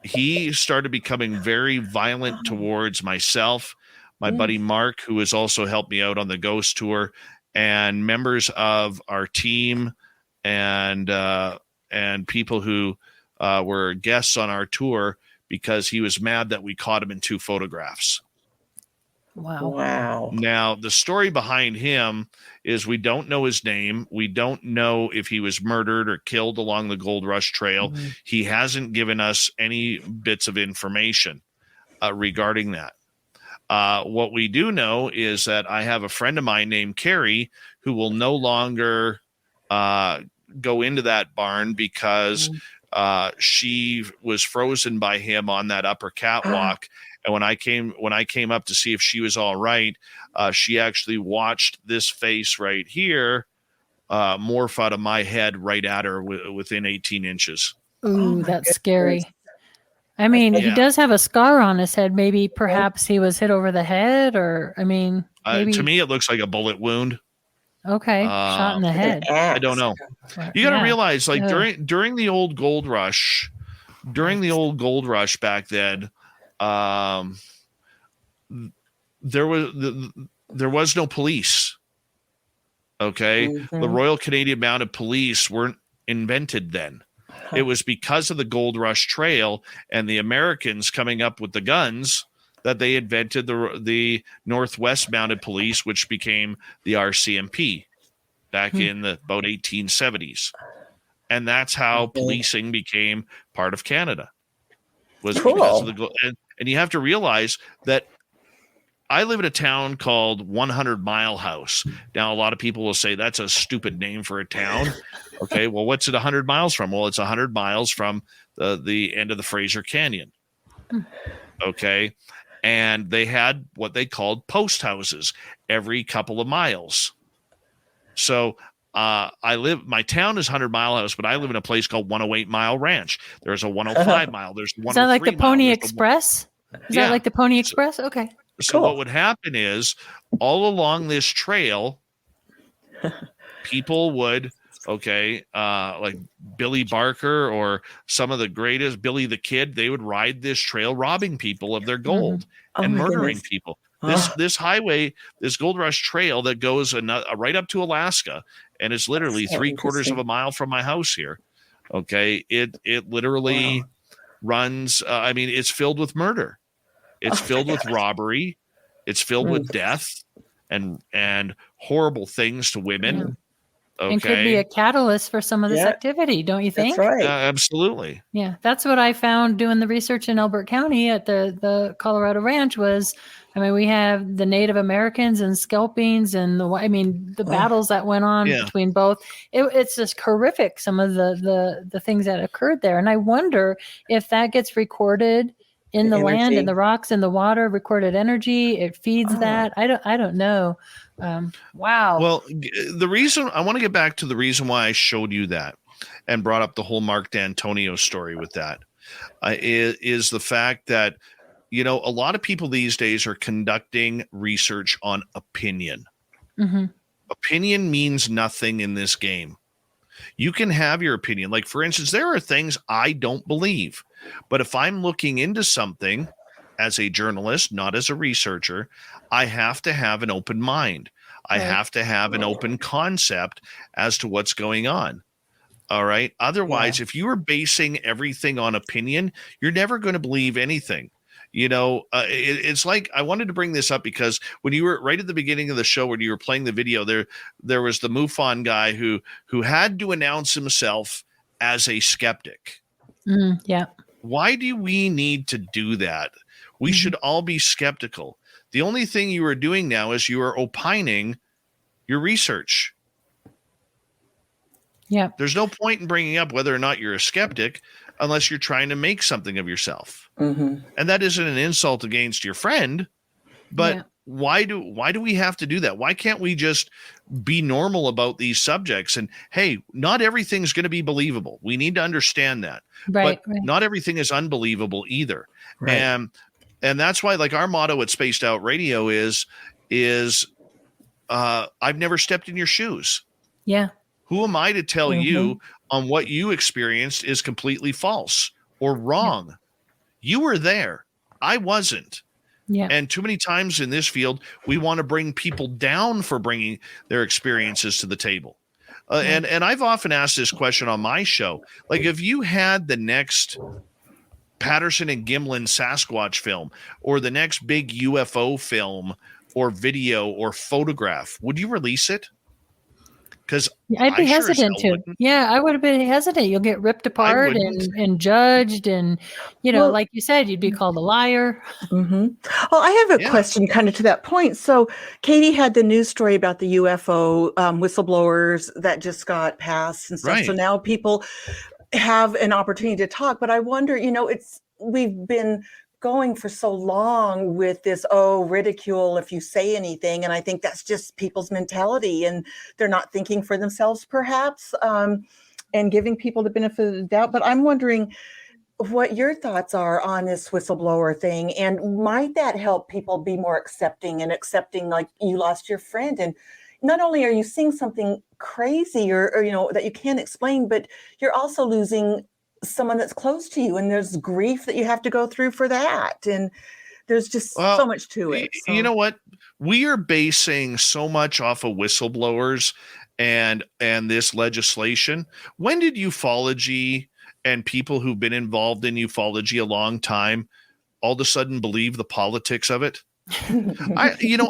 he started becoming very violent towards myself, my buddy Mark, who has also helped me out on the ghost tour, and members of our team and people who were guests on our tour, because he was mad that we caught him in 2 photographs. Wow. Now, the story behind him is we don't know his name. We don't know if he was murdered or killed along the Gold Rush Trail. He hasn't given us any bits of information regarding that. What we do know is that I have a friend of mine named Carrie who will no longer go into that barn because she was frozen by him on that upper catwalk. And when I came up to see if she was all right, she actually watched this face right here morph out of my head right at her within 18 inches. Ooh, that's scary. I mean, he does have a scar on his head. Maybe perhaps he was hit over the head, or maybe. To me, it looks like a bullet wound. Okay, shot in the head. I don't know. You got to realize, like during the old gold rush, back then, there was no police. Okay, the Royal Canadian Mounted Police weren't invented then. It was because of the Gold Rush Trail and the Americans coming up with the guns that they invented the Northwest Mounted Police, which became the RCMP back in the about 1870s. And that's how policing became part of Canada. Was because of and you have to realize that I live in a town called 100 Mile House. Now, a lot of people will say that's a stupid name for a town. Okay, well, what's it 100 miles from? Well, it's 100 miles from the end of the Fraser Canyon. Okay, and they had what they called post houses every couple of miles. So my town is 100 Mile House, but I live in a place called 108 Mile Ranch. There's a 105 mile. There's 103 Is that like the mile, Pony there's Express? Is Yeah. that like the Pony Express? Okay. So Cool. what would happen is all along this trail, people would, like Billy Barker or some of the greatest, Billy the Kid, they would ride this trail robbing people of their gold Oh and my murdering goodness. people. Oh. This highway, this Gold Rush Trail that goes right up to Alaska, and it's literally That's so 3/4 of interesting. a mile from my house here. Okay, it literally runs. It's filled with murder. It's Oh my filled with gosh. robbery. It's filled with death and horrible things to women. Okay, And could be a catalyst for some of this Yeah. activity, don't you think? That's right. absolutely. Yeah, that's what I found doing the research in Elbert County at the Colorado Ranch was, we have the Native Americans and scalpings and the battles that went on Yeah. between both. It's just horrific, some of the things that occurred there. And I wonder if that gets recorded in the land, energy. in the rocks, in the water, recorded energy, it feeds that. I don't know. Wow. Well, the reason I want to get back to the reason why I showed you that and brought up the whole Mark D'Antonio story with that is the fact that, a lot of people these days are conducting research on opinion. Mm-hmm. Opinion means nothing in this game. You can have your opinion. Like, for instance, there are things I don't believe, but if I'm looking into something as a journalist, not as a researcher, I have to have an open mind. I have to have an open concept as to what's going on. All right. Otherwise, if you are basing everything on opinion, you're never going to believe anything. It's like, I wanted to bring this up because when you were right at the beginning of the show, when you were playing the video there was the MUFON guy who had to announce himself as a skeptic. Yeah. Why do we need to do that? We should all be skeptical. The only thing you are doing now is you are opining your research. Yeah. There's no point in bringing up whether or not you're a skeptic unless you're trying to make something of yourself. Mm-hmm. And that isn't an insult against your friend, but why do we have to do that? Why can't we just be normal about these subjects? And hey, not everything's going to be believable. We need to understand that. Right. But not everything is unbelievable either. Right. And that's why, like, our motto at Spaced Out Radio is I've never stepped in your shoes. Yeah. Who am I to tell you on what you experienced is completely false or wrong? Yeah. You were there. I wasn't. Yeah. And too many times in this field, we want to bring people down for bringing their experiences to the table. And I've often asked this question on my show. Like, if you had the next Patterson and Gimlin Sasquatch film or the next big UFO film or video or photograph, would you release it? Because I'd be hesitant to. Yeah, I would have been hesitant. You'll get ripped apart and judged, and like you said, you'd be called a liar. Mm-hmm. Well, I have a question kind of to that point. So Katie had the news story about the UFO whistleblowers that just got passed and stuff. Right. So now people have an opportunity to talk. But I wonder, we've been going for so long with this, ridicule if you say anything. And I think that's just people's mentality, and they're not thinking for themselves, perhaps, and giving people the benefit of the doubt. But I'm wondering what your thoughts are on this whistleblower thing, and might that help people be more accepting, like you lost your friend, and not only are you seeing something crazy or that you can't explain, but you're also losing someone that's close to you, and there's grief that you have to go through for that, and there's just so much to it. So. You know what? We are basing so much off of whistleblowers and this legislation. When did ufology and people who've been involved in ufology a long time all of a sudden believe the politics of it? It's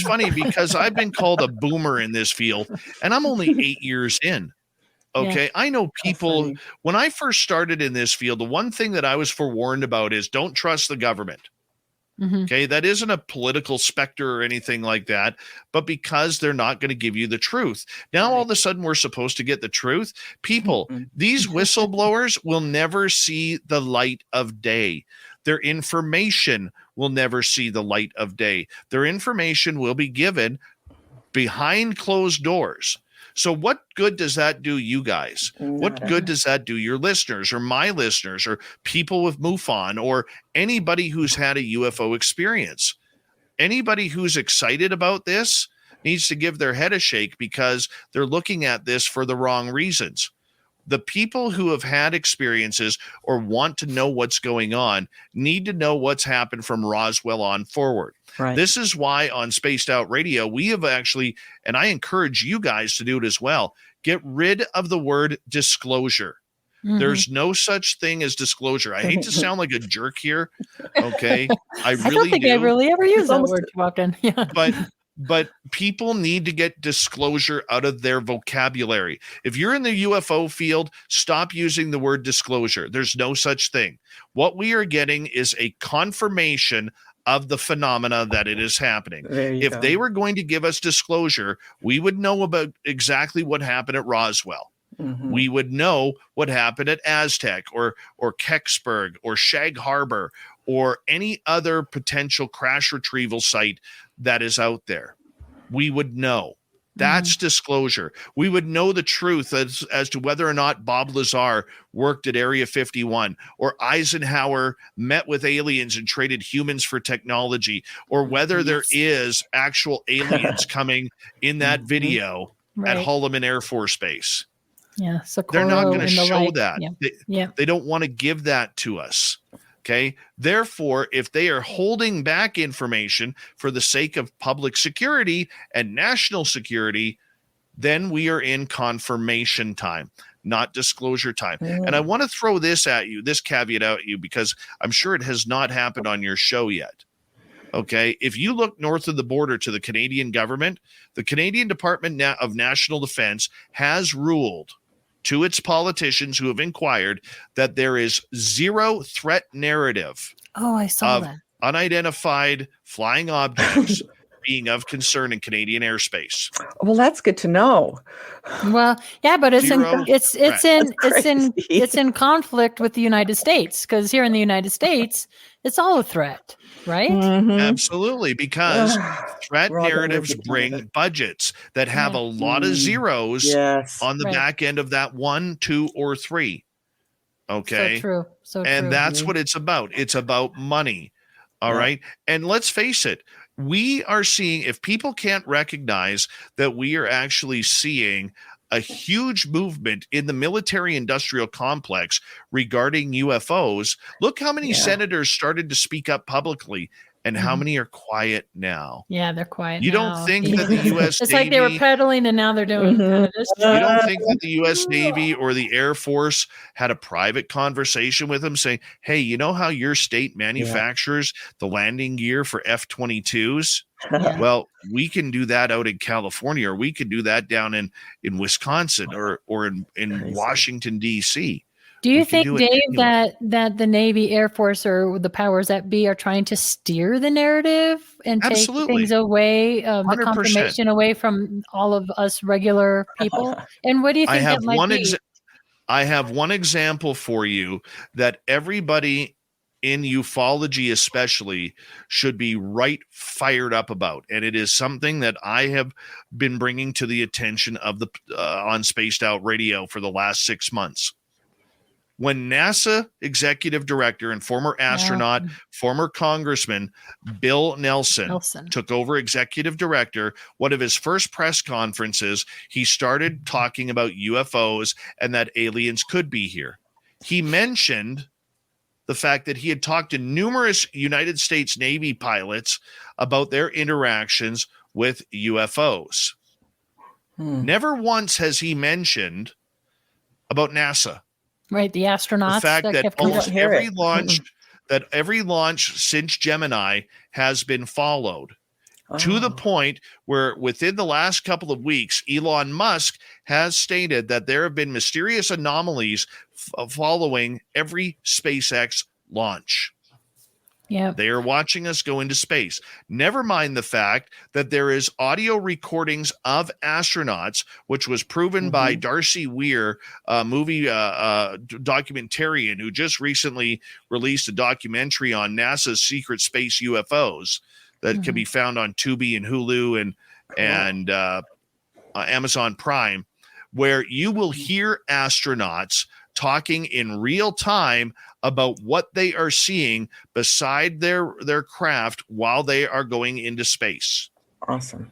funny because I've been called a boomer in this field, and I'm only 8 years in. Okay. Yeah. I know people, when I first started in this field, the one thing that I was forewarned about is don't trust the government. Mm-hmm. Okay. That isn't a political specter or anything like that, but because they're not going to give you the truth. Now, all of a sudden, we're supposed to get the truth. People, these whistleblowers will never see the light of day. Their information will never see the light of day. Their information will be given behind closed doors. So what good does that do you guys? What good does that do your listeners or my listeners or people with MUFON or anybody who's had a UFO experience? Anybody who's excited about this needs to give their head a shake because they're looking at this for the wrong reasons. The people who have had experiences or want to know what's going on need to know what's happened from Roswell on forward. Right. This is why on Spaced Out Radio, we have actually, and I encourage you guys to do it as well, get rid of the word disclosure. Mm-hmm. There's no such thing as disclosure. I hate to sound like a jerk here. Okay. I don't think I really ever use that word too often. Yeah. But people need to get disclosure out of their vocabulary. If you're in the UFO field, stop using the word disclosure. There's no such thing. What we are getting is a confirmation of the phenomena that it is happening. If they were going to give us disclosure, we would know about exactly what happened at Roswell. Mm-hmm. We would know what happened at Aztec or Kecksburg or Shag Harbor or any other potential crash retrieval site that is out there. We would know. That's disclosure. We would know the truth as to whether or not Bob Lazar worked at Area 51 or Eisenhower met with aliens and traded humans for technology or whether there is actual aliens coming in that video at Holloman Air Force Base. Yeah, they're not going to show that. They don't want to give that to us. Okay. Therefore, if they are holding back information for the sake of public security and national security, then we are in confirmation time, not disclosure time. And I want to throw this at you, this caveat out at you, because I'm sure it has not happened on your show yet. Okay. If you look north of the border to the Canadian government, the Canadian Department of National Defense has ruled to its politicians who have inquired that there is zero threat narrative of unidentified flying objects being of concern in Canadian airspace. Well, that's good to know. Well, yeah, but it's in conflict with the United States because here in the United States, it's all a threat, right? Absolutely, because threat narratives bring budgets that have a lot of zeros on the back end of that 1, 2, or 3. Okay, so true. And that's what it's about. It's about money. All right, and let's face it. We are seeing, if people can't recognize that we are actually seeing a huge movement in the military industrial complex regarding UFOs, look how many senators started to speak up publicly and how many are quiet now. Yeah, they're quiet. You don't think that the U.S. It's Navy, like they were pedaling and now they're doing this. You don't think that the U.S. Navy or the Air Force had a private conversation with them saying, hey, you know how your state manufactures the landing gear for F-22s? Well, we can do that out in California, or we can do that down in Wisconsin or in Washington, D.C. Do you think, Dave, that the Navy, Air Force, or the powers that be are trying to steer the narrative and take things away, the confirmation away from all of us regular people? And what do you think that might be? I have one example for you that everybody in ufology especially should be fired up about. And it is something that I have been bringing to the attention of the on Spaced Out Radio for the last 6 months. When NASA executive director and former astronaut, former congressman Bill Nelson took over executive director, one of his first press conferences, he started talking about UFOs and that aliens could be here. He mentioned the fact that he had talked to numerous United States Navy pilots about their interactions with UFOs. Never once has he mentioned about NASA. Right, the astronauts. The fact that almost every launch since Gemini has been followed to the point where within the last couple of weeks, Elon Musk has stated that there have been mysterious anomalies following every SpaceX launch. Yeah, they are watching us go into space. Never mind the fact that there is audio recordings of astronauts, which was proven by Darcy Weir, a movie documentarian who just recently released a documentary on NASA's secret space UFOs that can be found on Tubi and Hulu and Amazon Prime, where you will hear astronauts talking in real time about what they are seeing beside their craft while they are going into space. Awesome.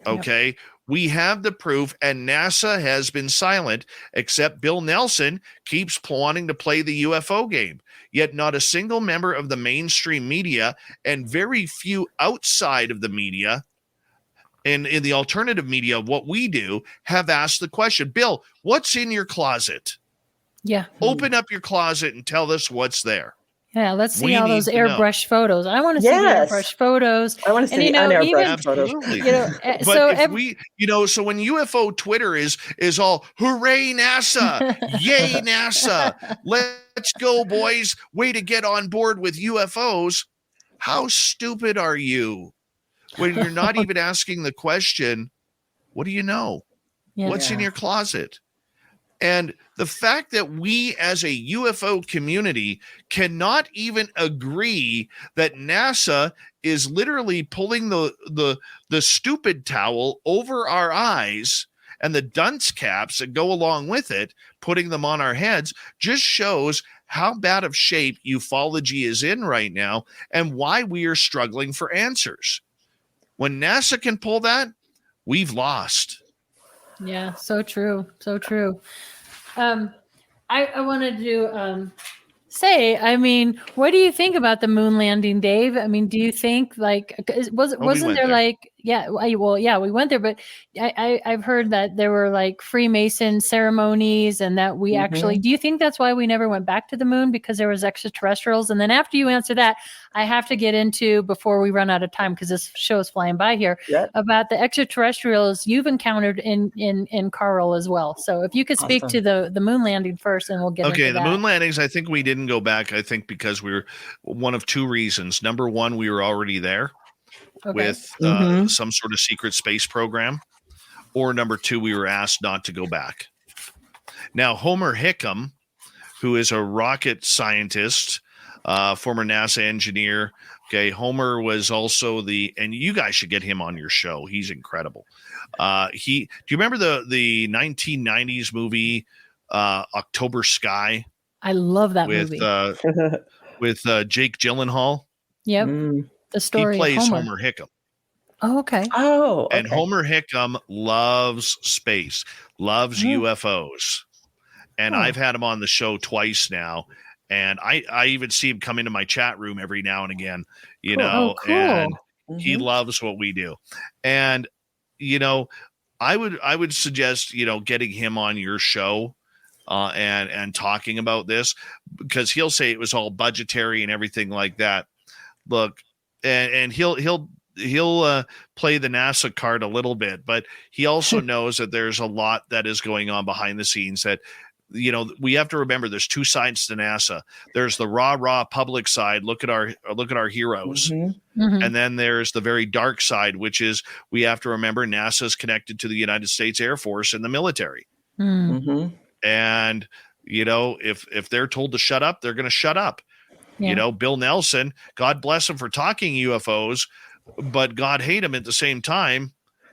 Okay. Yep. We have the proof, and NASA has been silent, except Bill Nelson keeps wanting to play the UFO game. Yet not a single member of the mainstream media and very few outside of the media and in the alternative media, what we do, have asked the question, Bill, what's in your closet? Yeah. Open up your closet and tell us what's there. Yeah, let's see all those airbrush photos. I want to see the airbrush photos. I want to see the unairbrush photos. But so if we, so when UFO Twitter is all hooray NASA, yay NASA, let's go boys, way to get on board with UFOs. How stupid are you when you're not even asking the question, what do you know? Yeah. What's in your closet? And the fact that we as a UFO community cannot even agree that NASA is literally pulling the stupid towel over our eyes and the dunce caps that go along with it, putting them on our heads, just shows how bad of shape ufology is in right now and why we are struggling for answers. When NASA can pull that, we've lost. Yeah, so true. So true. I wanted to say, I mean, what do you think about the moon landing, Dave? I mean, do you think wasn't there like, we went there, but I've heard that there were like Freemason ceremonies and that we actually, do you think that's why we never went back to the moon, because there was extraterrestrials? And then after you answer that, I have to get into, before we run out of time, because this show is flying by here, about the extraterrestrials you've encountered in Carl as well. So if you could speak to the moon landing first, and we'll get into that. The moon landings, I think we didn't go back, I think because we were one of two reasons. Number one, we were already there with some sort of secret space program, or number two, we were asked not to go back. Now, Homer Hickam, who is a rocket scientist, former NASA engineer. Okay, Homer was also and you guys should get him on your show. He's incredible. Do you remember the 1990s movie October Sky? I love that movie with Jake Gyllenhaal. Yep, the story. He plays of Homer Hickam. Oh, okay. And Homer Hickam loves space, loves UFOs, and I've had him on the show twice now. And I even see him come into my chat room every now and again, and he loves what we do. And, I would suggest, getting him on your show and talking about this, because he'll say it was all budgetary and everything like that. Look, and he'll play the NASA card a little bit, but he also knows that there's a lot that is going on behind the scenes that, we have to remember there's two sides to NASA. There's the raw public side. Look at our heroes. And then there's the very dark side, which is, we have to remember NASA is connected to the United States Air Force and the military. And, if they're told to shut up, they're going to shut up. Bill Nelson, God bless him for talking UFOs, but God hate him at the same time,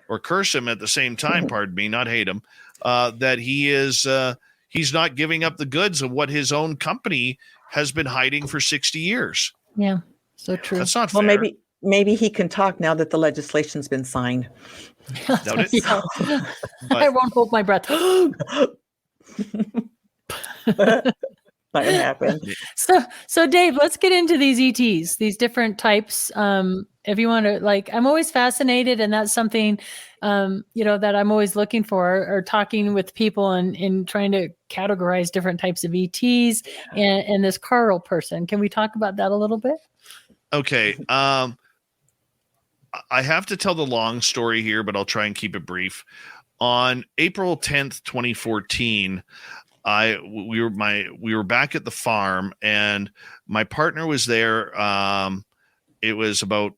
or curse him at the same time, pardon me, not hate him, that he is, he's not giving up the goods of what his own company has been hiding for 60 years. Yeah, so true. That's not fair. Well, maybe he can talk now that the legislation's been signed. Doubt it. I won't hold my breath. Not gonna happen. So Dave, let's get into these ETs, these different types. If you want to, I'm always fascinated, and that's something, that I'm always looking for, or talking with people and trying to categorize different types of ETs and this Carl person. Can we talk about that a little bit? Okay. I have to tell the long story here, but I'll try and keep it brief. On April 10th, 2014, we were back at the farm, and my partner was there. It was about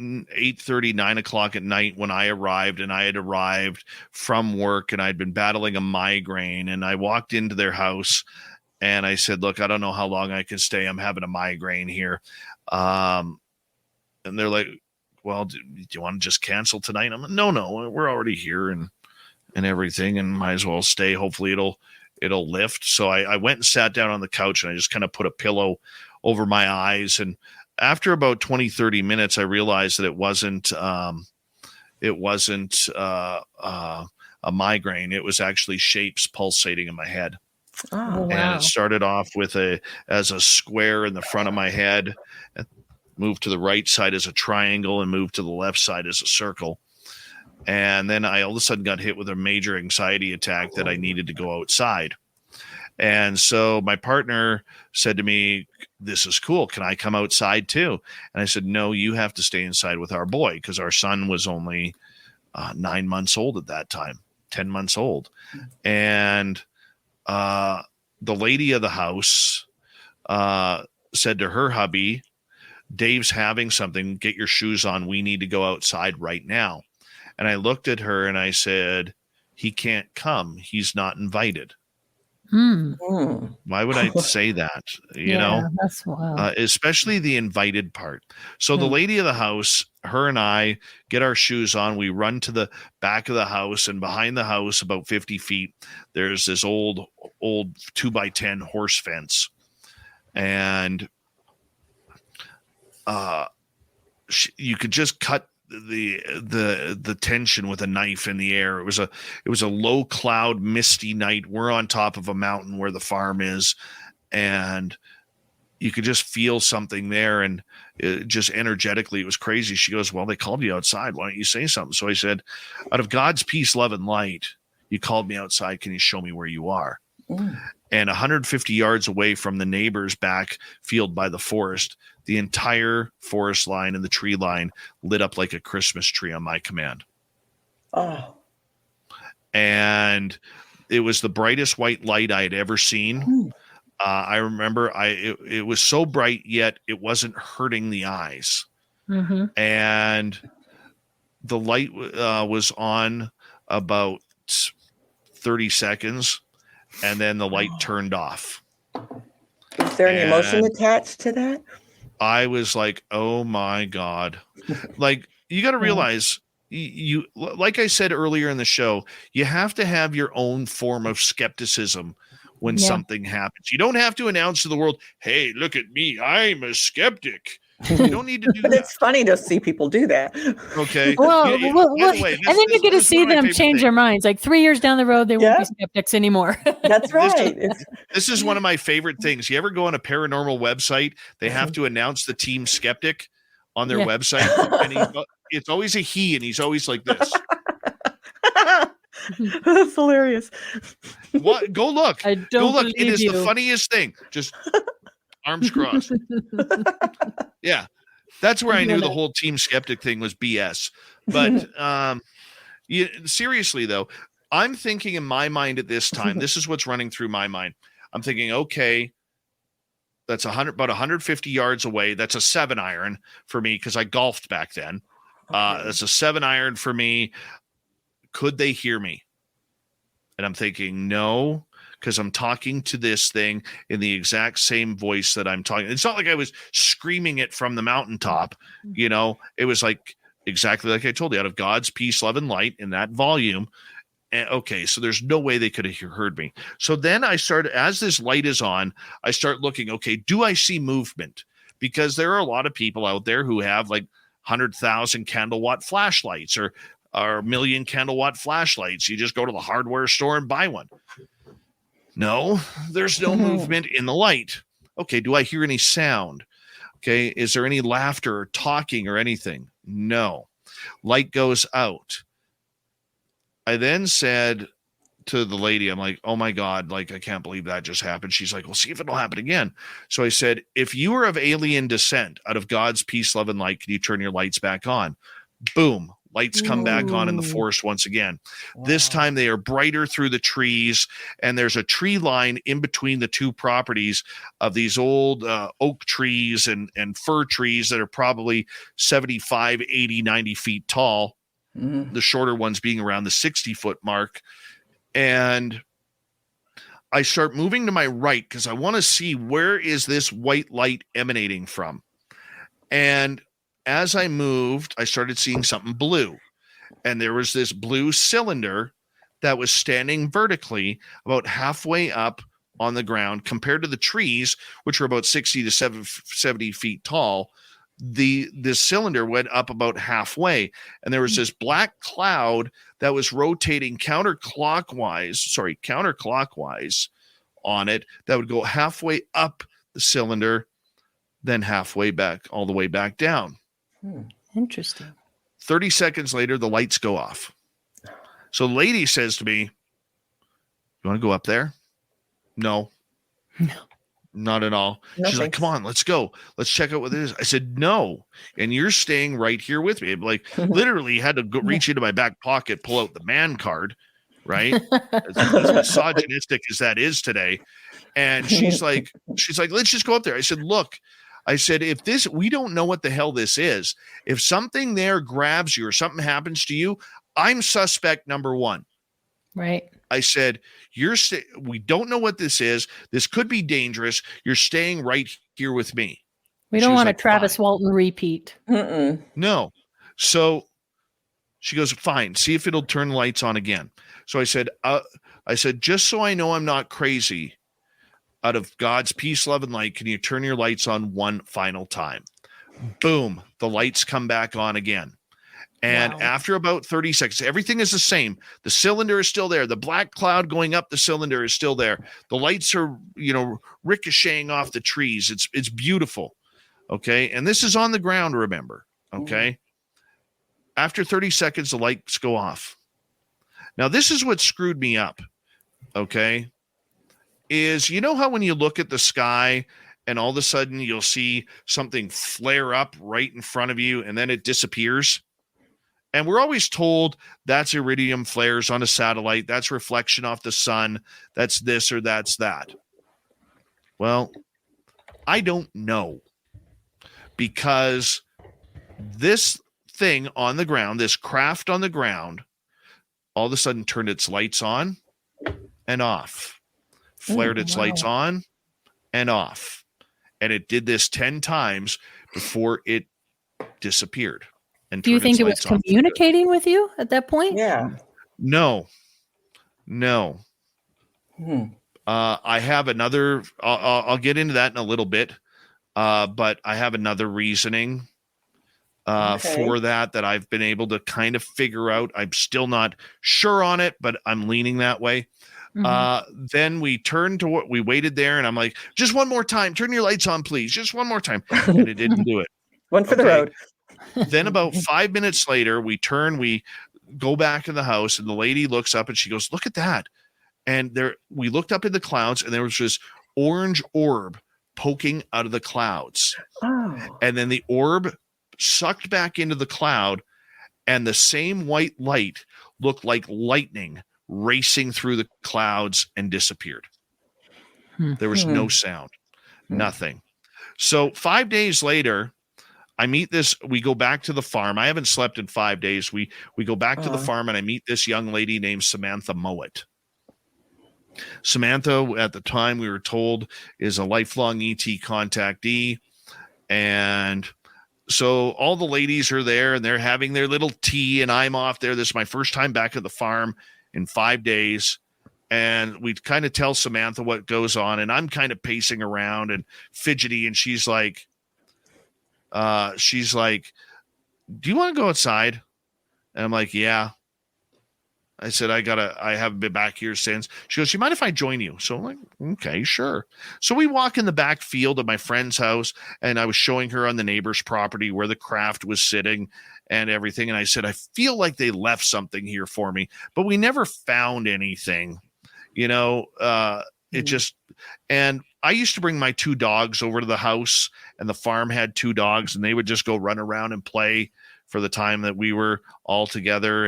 8:30, 9 o'clock at night when I arrived, and I had arrived from work, and I'd been battling a migraine, and I walked into their house, and I said, look, I don't know how long I can stay. I'm having a migraine here. And they're like, well, do you want to just cancel tonight? I'm like, no, we're already here and everything, and might as well stay. Hopefully it'll lift. So I went and sat down on the couch, and I just kind of put a pillow over my eyes. And after about 20, 30 minutes, I realized that it wasn't a migraine. It was actually shapes pulsating in my head. Oh, And it started off as a square in the front of my head, moved to the right side as a triangle, and moved to the left side as a circle. And then I all of a sudden got hit with a major anxiety attack that I needed to go outside. And so my partner said to me, "This is cool. Can I come outside too?" And I said, "No, you have to stay inside with our boy," because our son was only 9 months old at that time, 10 months old. And the lady of the house said to her hubby, "Dave's having something. Get your shoes on. We need to go outside right now." And I looked at her and I said, "He can't come. He's not invited." Why would I say that? You know, that's wild. Especially the invited part. So the lady of the house, her and I get our shoes on. We run to the back of the house, and behind the house, about 50 feet, there's this old 2x10 horse fence. And you could just cut the tension with a knife in the air. It was a low cloud, misty night. We're on top of a mountain where the farm is, and you could just feel something there. And just energetically, it was crazy. She goes, "Well, they called you outside. Why don't you say something?" So I said, "Out of God's peace, love, and light, you called me outside. Can you show me where you are?" And 150 yards away from the neighbor's back field by the forest, the entire forest line and the tree line lit up like a Christmas tree on my command. Oh. And it was the brightest white light I had ever seen. I remember it was so bright, yet it wasn't hurting the eyes. And the light was on about 30 seconds, and then the light turned off. Is there any emotion attached to that? I was like, "Oh my God." Like, you got to realize, you like I said earlier in the show, you have to have your own form of skepticism when something happens. You don't have to announce to the world, "Hey, look at me, I'm a skeptic." You don't need to do But that. it's funny to see people do that. Okay. Well, By the way, and then you get to see them change their minds. Like 3 years down the road, they won't be skeptics anymore. That's right. This is one of my favorite things. You ever go on a paranormal website, they have to announce the team skeptic on their website, and it's always a he, and he's always like this. That's hilarious. What? Go look. I don't Go look. It believe is you. the funniest thing. Just arms crossed. Yeah. That's where I knew the whole team skeptic thing was BS. But seriously, though, I'm thinking in my mind at this time, this is what's running through my mind. I'm thinking, okay, that's about 150 yards away. That's a 7-iron for me because I golfed back then. That's a 7-iron for me. Could they hear me? And I'm thinking, no, because I'm talking to this thing in the exact same voice that I'm talking. It's not like I was screaming it from the mountaintop. You know, it was like exactly like I told you, out of God's peace, love, and light in that volume. And, okay, so there's no way they could have heard me. So then I started, as this light is on, I start looking, okay, do I see movement? Because there are a lot of people out there who have like 100,000 candle watt flashlights or 1 million candle watt flashlights. You just go to the hardware store and buy one. No, there's no movement in the light. Okay, do I hear any sound? Okay, is there any laughter or talking or anything? No. Light goes out. I then said to the lady, I'm like, "Oh my God, like, I can't believe that just happened." She's like, "Well, see if it'll happen again." So I said, "If you are of alien descent, out of God's peace, love, and light, can you turn your lights back on?" Boom. Lights come back on in the forest once again. Wow. This time they are brighter through the trees, and there's a tree line in between the two properties of these old oak trees and fir trees that are probably 75, 80, 90 feet tall. The shorter ones being around the 60-foot mark. And I start moving to my right because I want to see where is this white light emanating from. And as I moved, I started seeing something blue. And there was this blue cylinder that was standing vertically about halfway up on the ground compared to the trees, which were about 60 to 70 feet tall. This cylinder went up about halfway, and there was this black cloud that was rotating counterclockwise on it, that would go halfway up the cylinder, then halfway back, all the way back down. Interesting. 30 seconds later, the lights go off. So the lady says to me, "You want to go up there?" No. Not at all. No, She's like, thanks. "Come on, let's go. Let's check out what it is." I said, "No." And you're staying right here with me. Like literally had to go reach into my back pocket, pull out the man card, right? As misogynistic as that is today. And she's like, "Let's just go up there." I said, "Look," I said, "if we don't know what the hell this is. If something there grabs you or something happens to you, I'm suspect number one." Right. I said, we don't know what this is. This could be dangerous. You're staying right here with me. We She don't was want like, a Travis "Fine." Walton repeat. No. So she goes, "Fine. See if it'll turn the lights on again." So I said, "Just so I know I'm not crazy, out of God's peace, love, and light, can you turn your lights on one final time?" Boom. The lights come back on again. And after about 30 seconds, everything is the same. The cylinder is still there. The black cloud going up the cylinder is still there. The lights are, ricocheting off the trees. It's beautiful. Okay. And this is on the ground, remember. Okay. After 30 seconds, the lights go off. Now, this is what screwed me up. Okay. Is how when you look at the sky and all of a sudden you'll see something flare up right in front of you and then it disappears? And we're always told that's iridium flares on a satellite. That's reflection off the sun. That's this or that's that. Well, I don't know, because this thing on the ground, this craft on the ground, all of a sudden turned its lights on and off, flared its lights on and off. And it did this 10 times before it disappeared. Do you think it was communicating with you at that point? Yeah. No. I have another. I'll get into that in a little bit, but I have another reasoning for that I've been able to kind of figure out. I'm still not sure on it, but I'm leaning that way. Then we turned to what we waited there, and I'm like, "Just one more time, turn your lights on, please. Just one more time," and it didn't do it. One for the road. Then about 5 minutes later, we go back in the house, and the lady looks up and she goes, "Look at that." And we looked up in the clouds, and there was this orange orb poking out of the clouds. Oh. And then the orb sucked back into the cloud, and the same white light looked like lightning racing through the clouds and disappeared. There was no sound, nothing. So 5 days later, we go back to the farm. I haven't slept in 5 days. We go back to the farm, and I meet this young lady named Samantha Mowat. Samantha, at the time we were told, is a lifelong ET contactee. And so all the ladies are there, and they're having their little tea, and I'm off there. This is my first time back at the farm in 5 days. And we kind of tell Samantha what goes on, and I'm kind of pacing around and fidgety, and she's like, "Do you want to go outside?" And I'm like, "Yeah." I said, I haven't been back here since. She goes, "You mind if I join you?" So I'm like, "Okay, sure." So we walk in the back field of my friend's house, and I was showing her on the neighbor's property where the craft was sitting and everything. And I said, "I feel like they left something here for me, but we never found anything. It just," and I used to bring my 2 dogs over to the house, and the farm had 2 dogs, and they would just go run around and play for the time that we were all together.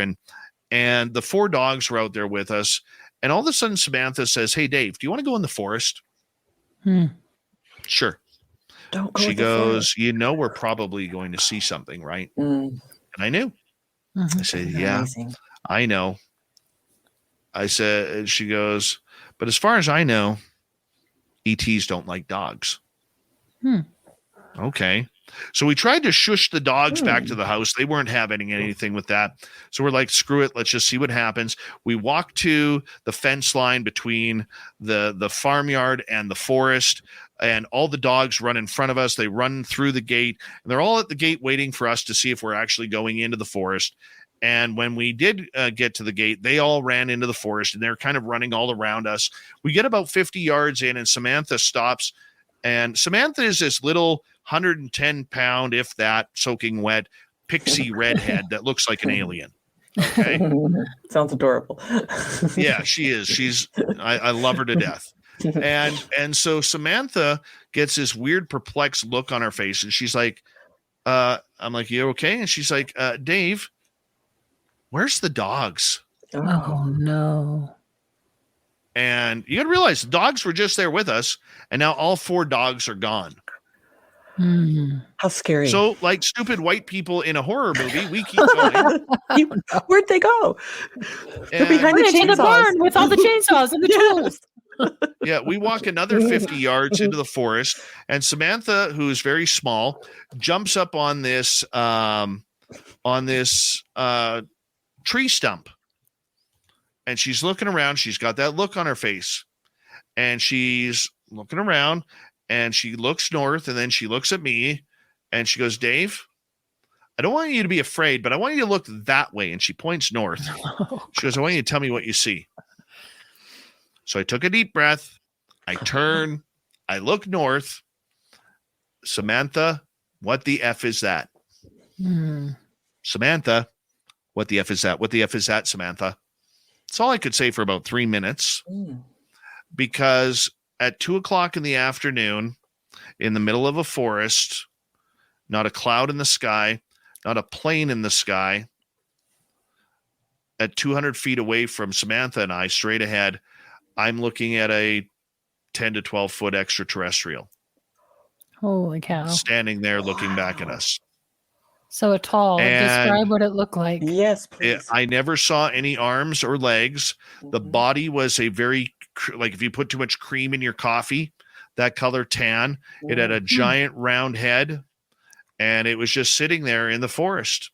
And the 4 dogs were out there with us. And all of a sudden, Samantha says, "Hey, Dave, do you want to go in the forest?" Sure. Don't go. She goes, "We're probably going to see something, right?" And I knew. I said, "Yeah, Amazing. I know." I said, she goes, "But as far as I know, ETs don't like dogs." Okay. So we tried to shush the dogs back to the house. They weren't having anything with that. So we're like, screw it. Let's just see what happens. We walked to the fence line between the farmyard and the forest, and all the dogs run in front of us. They run through the gate, and they're all at the gate waiting for us to see if we're actually going into the forest. And when we did get to the gate, they all ran into the forest, and they're kind of running all around us. We get about 50 yards in, and Samantha stops. And Samantha is this little 110-pound, if that, soaking wet, pixie redhead that looks like an alien. Okay. Sounds adorable. Yeah, she is. I love her to death. And so Samantha gets this weird perplexed look on her face, and she's like, I'm like, you okay? And she's like, Dave, where's the dogs? Oh no. And you got to realize the dogs were just there with us, and now all 4 dogs are gone. How scary. So, like stupid white people in a horror movie, we keep going. Where'd they go? They're behind the in the barn with all the chainsaws and the tools. Yeah, we walk another 50 yards into the forest, and Samantha, who's very small, jumps up on this tree stump. And she's looking around. She's got that look on her face. And she's looking around, and she looks north, and then she looks at me, and she goes, Dave, I don't want you to be afraid, but I want you to look that way. And she points north. She goes, I want you to tell me what you see. So I took a deep breath. I turn. I look north. Samantha, what the F is that? Samantha, what the F is that? What the F is that, Samantha? That's all I could say for about 3 minutes, because at 2:00 in the afternoon, in the middle of a forest, not a cloud in the sky, not a plane in the sky, at 200 feet away from Samantha and I, straight ahead, I'm looking at a 10 to 12 foot extraterrestrial. Holy cow. Standing there looking back at us. So tall. And describe what it looked like. Yes, please. I never saw any arms or legs. The body was a very, like if you put too much cream in your coffee, that color tan. It had a giant round head, and it was just sitting there in the forest.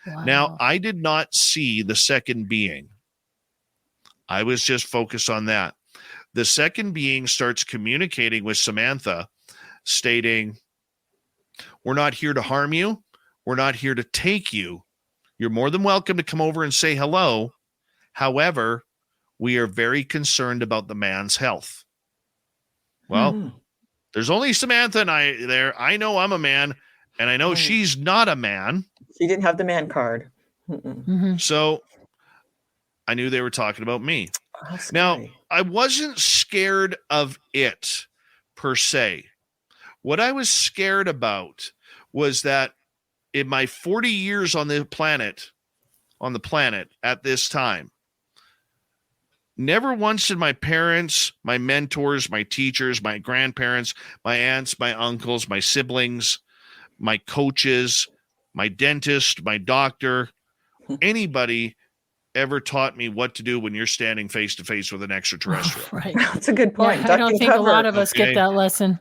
Wow. Now, I did not see the second being. I was just focused on that. The second being starts communicating with Samantha, stating, we're not here to harm you. We're not here to take you. You're more than welcome to come over and say hello. However, we are very concerned about the man's health. Well, there's only Samantha and I there. I know I'm a man, and I know she's not a man. She didn't have the man card. So I knew they were talking about me. Now, I wasn't scared of it per se. What I was scared about was that in my 40 years on the planet at this time, never once did my parents, my mentors, my teachers, my grandparents, my aunts, my uncles, my siblings, my coaches, my dentist, my doctor, anybody ever taught me what to do when you're standing face to face with an extraterrestrial. Right. That's a good point. Yeah, I don't think a lot of us get that lesson.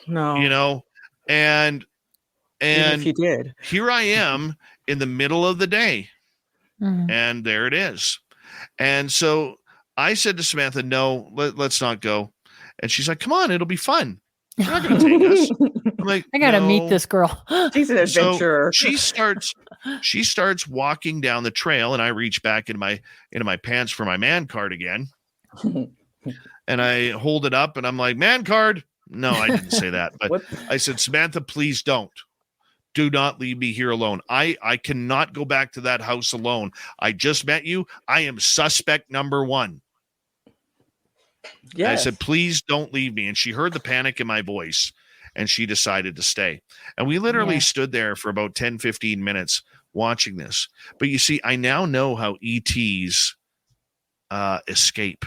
No. You know, and Even if you did. Here I am in the middle of the day, and there it is. And so I said to Samantha, no, let's not go. And she's like, come on, it'll be fun. You're not going to take us. I'm like, I got to no. meet this girl. She's an adventurer. So she starts walking down the trail, and I reach back into my pants for my man card again. And I hold it up, and I'm like, man card. No, I didn't say that. But I said, Samantha, please don't. Do not leave me here alone. I cannot go back to that house alone. I just met you. I am suspect number 1. Yes. I said, please don't leave me. And she heard the panic in my voice, and she decided to stay. And we literally stood there for about 10, 15 minutes watching this. But you see, I now know how ETs escape.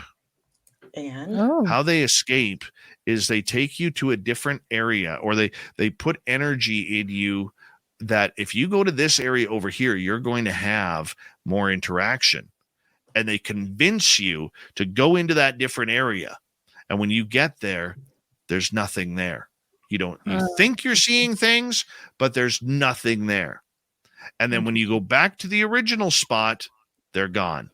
And how they escape is they take you to a different area, or they put energy in you that if you go to this area over here, you're going to have more interaction. And they convince you to go into that different area. And when you get there, there's nothing there. You think you're seeing things, but there's nothing there. And then when you go back to the original spot, they're gone.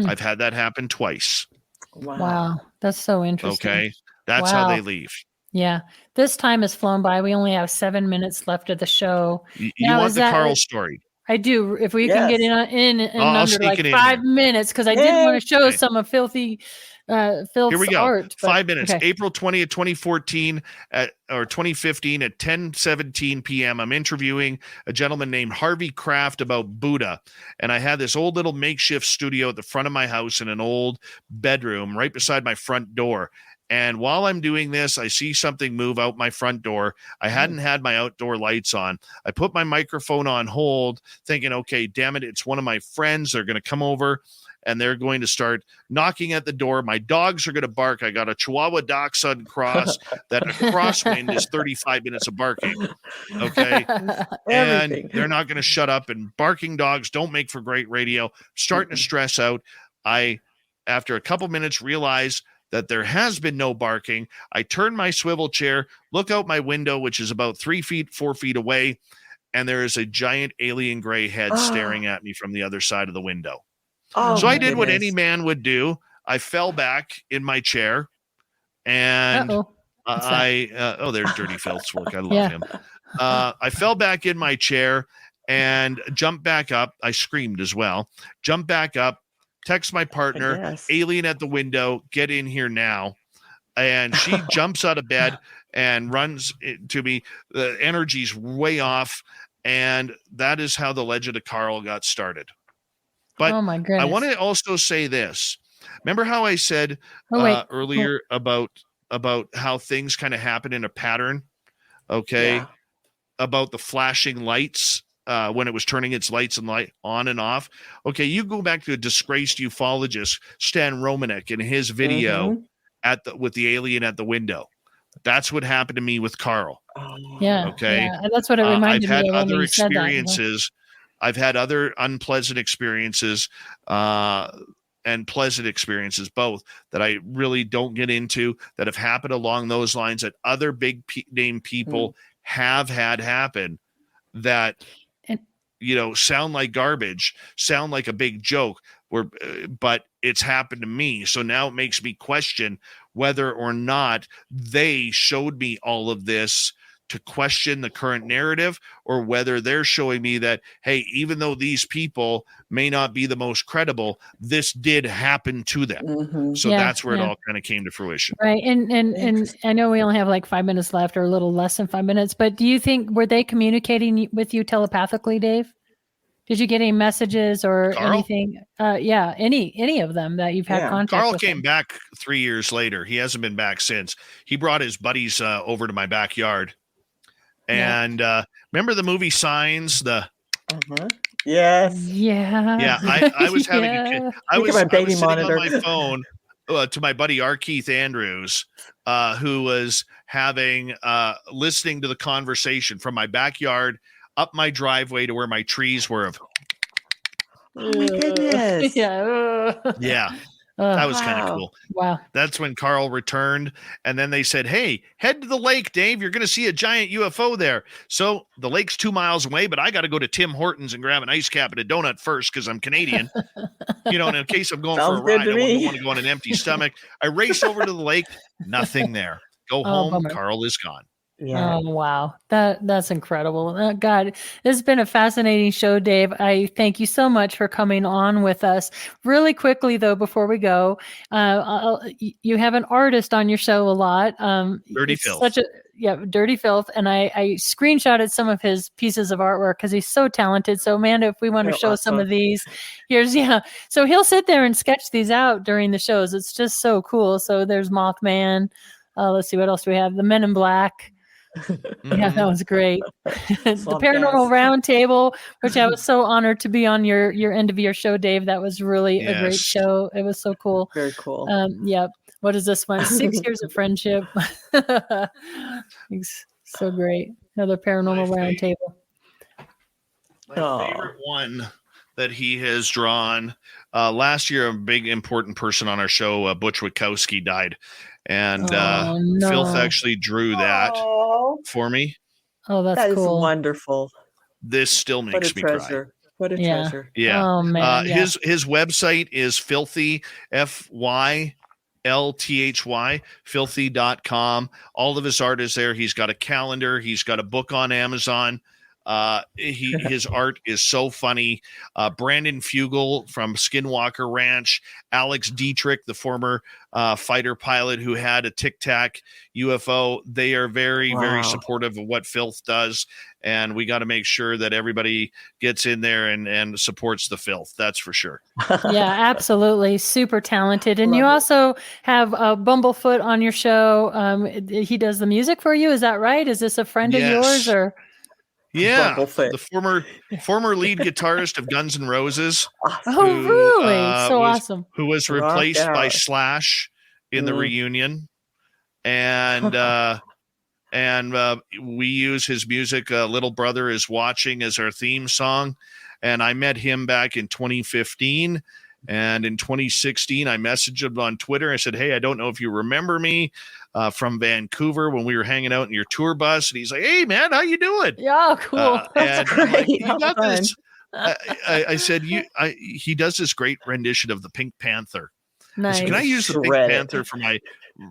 I've had that happen twice. Wow. That's so interesting. Okay. That's how they leave. Yeah. This time has flown by. We only have 7 minutes left of the show. You want the Carl story? I do. If we can get in under like 5 minutes, because I did want to show some of Filth's Here we go. art. 5 minutes. Okay. April 20th, 2014 or 2015 at 10:17 p.m. I'm interviewing a gentleman named Harvey Kraft about Buddha. And I had this old little makeshift studio at the front of my house in an old bedroom right beside my front door. And while I'm doing this, I see something move out my front door. I hadn't had my outdoor lights on. I put my microphone on hold, thinking, okay, damn it, it's one of my friends. They're going to come over and they're going to start knocking at the door. My dogs are going to bark. I got a Chihuahua Dachshund cross that a crosswind is 35 minutes of barking. Okay. And they're not going to shut up, and barking dogs don't make for great radio. Starting to stress out. After a couple minutes, realize that there has been no barking. I turn my swivel chair, look out my window, which is about 4 feet away, and there is a giant alien gray head staring at me from the other side of the window. So I did what any man would do. I fell back in my chair, and there's Dirty Filth's work. I love him. I fell back in my chair and jumped back up. I screamed as well. Jumped back up. Text my partner, alien at the window, get in here now. And she jumps out of bed and runs to me. The energy's way off. And that is how the legend of Carl got started. But oh my goodness. I want to also say this. Remember how I said earlier about how things kind of happen in a pattern? Okay. Yeah. About the flashing lights. When it was turning its lights and light on and off. Okay, you go back to a disgraced ufologist, Stan Romanek, in his video with the alien at the window. That's what happened to me with Carl. Yeah. Okay. Yeah. That's what it reminded me of. I've had other experiences. I've had other unpleasant experiences and pleasant experiences, both, that I really don't get into, that have happened along those lines, that other big name people have had happen, that sound like garbage, sound like a big joke, but it's happened to me. So now it makes me question whether or not they showed me all of this to question the current narrative, or whether they're showing me that, hey, even though these people may not be the most credible, this did happen to them. So that's where it all kind of came to fruition. Right. And I know we only have like 5 minutes left, or a little less than 5 minutes, but do you think, were they communicating with you telepathically, Dave? Did you get any messages or Carl? Anything? Any of them that you've had contact Carl with? came back 3 years later. He hasn't been back since. He brought his buddies over to my backyard. And remember the movie Signs? Yes. Yeah. Yeah. I was having I was sitting on my phone to my buddy R. Keith Andrews, who was listening to the conversation from my backyard up my driveway to where my trees were. Oh my goodness. Yeah. That was kind of cool. Wow. That's when Carl returned. And then they said, hey, head to the lake, Dave. You're going to see a giant UFO there. So the lake's 2 miles away, but I got to go to Tim Hortons and grab an ice cap and a donut first because I'm Canadian. And in case I'm going for a ride, I wouldn't want to go on an empty stomach. I race over to the lake. Nothing there. Go home. Bummer. Carl is gone. Yeah. Oh, wow. That's incredible. God, this has been a fascinating show, Dave. I thank you so much for coming on with us. Really quickly, though, before we go, you have an artist on your show a lot. Dirty Filth. Dirty Filth. And I screenshotted some of his pieces of artwork because he's so talented. So, Amanda, if we want to show some of these, so he'll sit there and sketch these out during the shows. It's just so cool. So there's Mothman. Let's see, what else do we have? The Men in Black. Yeah, that was great. The Paranormal Roundtable, which I was so honored to be on your end of your show, Dave. That was really a great show. It was so cool. Very cool. Yeah. What is this one? 6 years of friendship. It's so great. Another Paranormal Roundtable. My favorite one that he has drawn. Last year, a big important person on our show, Butch Witkowski, died. And no. Filth actually drew that Oh, for me. Oh, that's That is cool. wonderfry. This still What makes a me cry. treasure. What a Yeah. treasure. Yeah. Oh man. Yeah. His website is filthy, FYLTHY, filthy.com. All of his art is there. He's got a calendar. He's got a book on Amazon. His art is so funny. Brandon Fugel from Skinwalker Ranch, Alex Dietrich, the former fighter pilot who had a Tic Tac UFO. They are very, very supportive of what Filth does. And we got to make sure that everybody gets in there and supports the Filth. That's for sure. Yeah, absolutely. Super talented. And you Love it. also have Bumblefoot on your show. He does the music for you. Is that right? Is this a friend of yours Yes. or? Yeah, Bumblefoot. the former lead guitarist of Guns N' Roses, Oh, really? So was- awesome. who was Rock replaced by out. Slash in the Mm. reunion, and we use his music. Little Brother Is Watching as our theme song, and I met him back in 2015. And in 2016, I messaged him on Twitter. I said, "Hey, I don't know if you remember me from Vancouver when we were hanging out in your tour bus." And he's like, "Hey, man, how you doing?" Yeah, cool. And I'm like, great. "You How got fun." this." I said, he does this great rendition of the Pink Panther. I Nice. said, "Can I use the Pink Shred it. Panther for my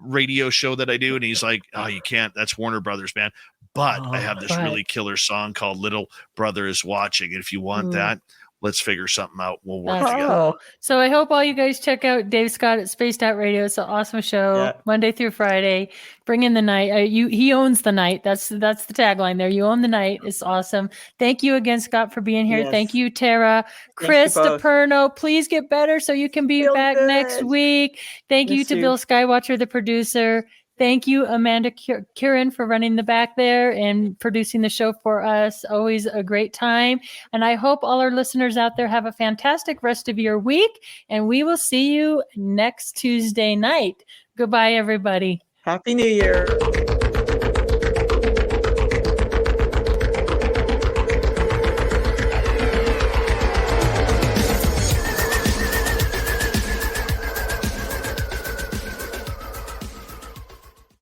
radio show that I do?" And he's like, "Oh, you can't. That's Warner Brothers, man. But I have this Right. really killer song called Little Brother Is Watching. And if you want that, let's figure something out. We'll work That's together." Oh, So I hope all you guys check out Dave Scott at Spaced Out Radio. It's an awesome show, Yeah. Monday through Friday. Bring in the night. He owns the night. That's the tagline there. You own the night. It's awesome. Thank you again, Scott, for being here. Yes. Thank you, Tara. you Chris both. DePerno, please get better so you can be Feel back next good. week. Thank you Miss to you. Bill Skywatcher, the producer. Thank you, Amanda Curran, for running the back there and producing the show for us. Always a great time. And I hope all our listeners out there have a fantastic rest of your week. And we will see you next Tuesday night. Goodbye, everybody. Happy New Year.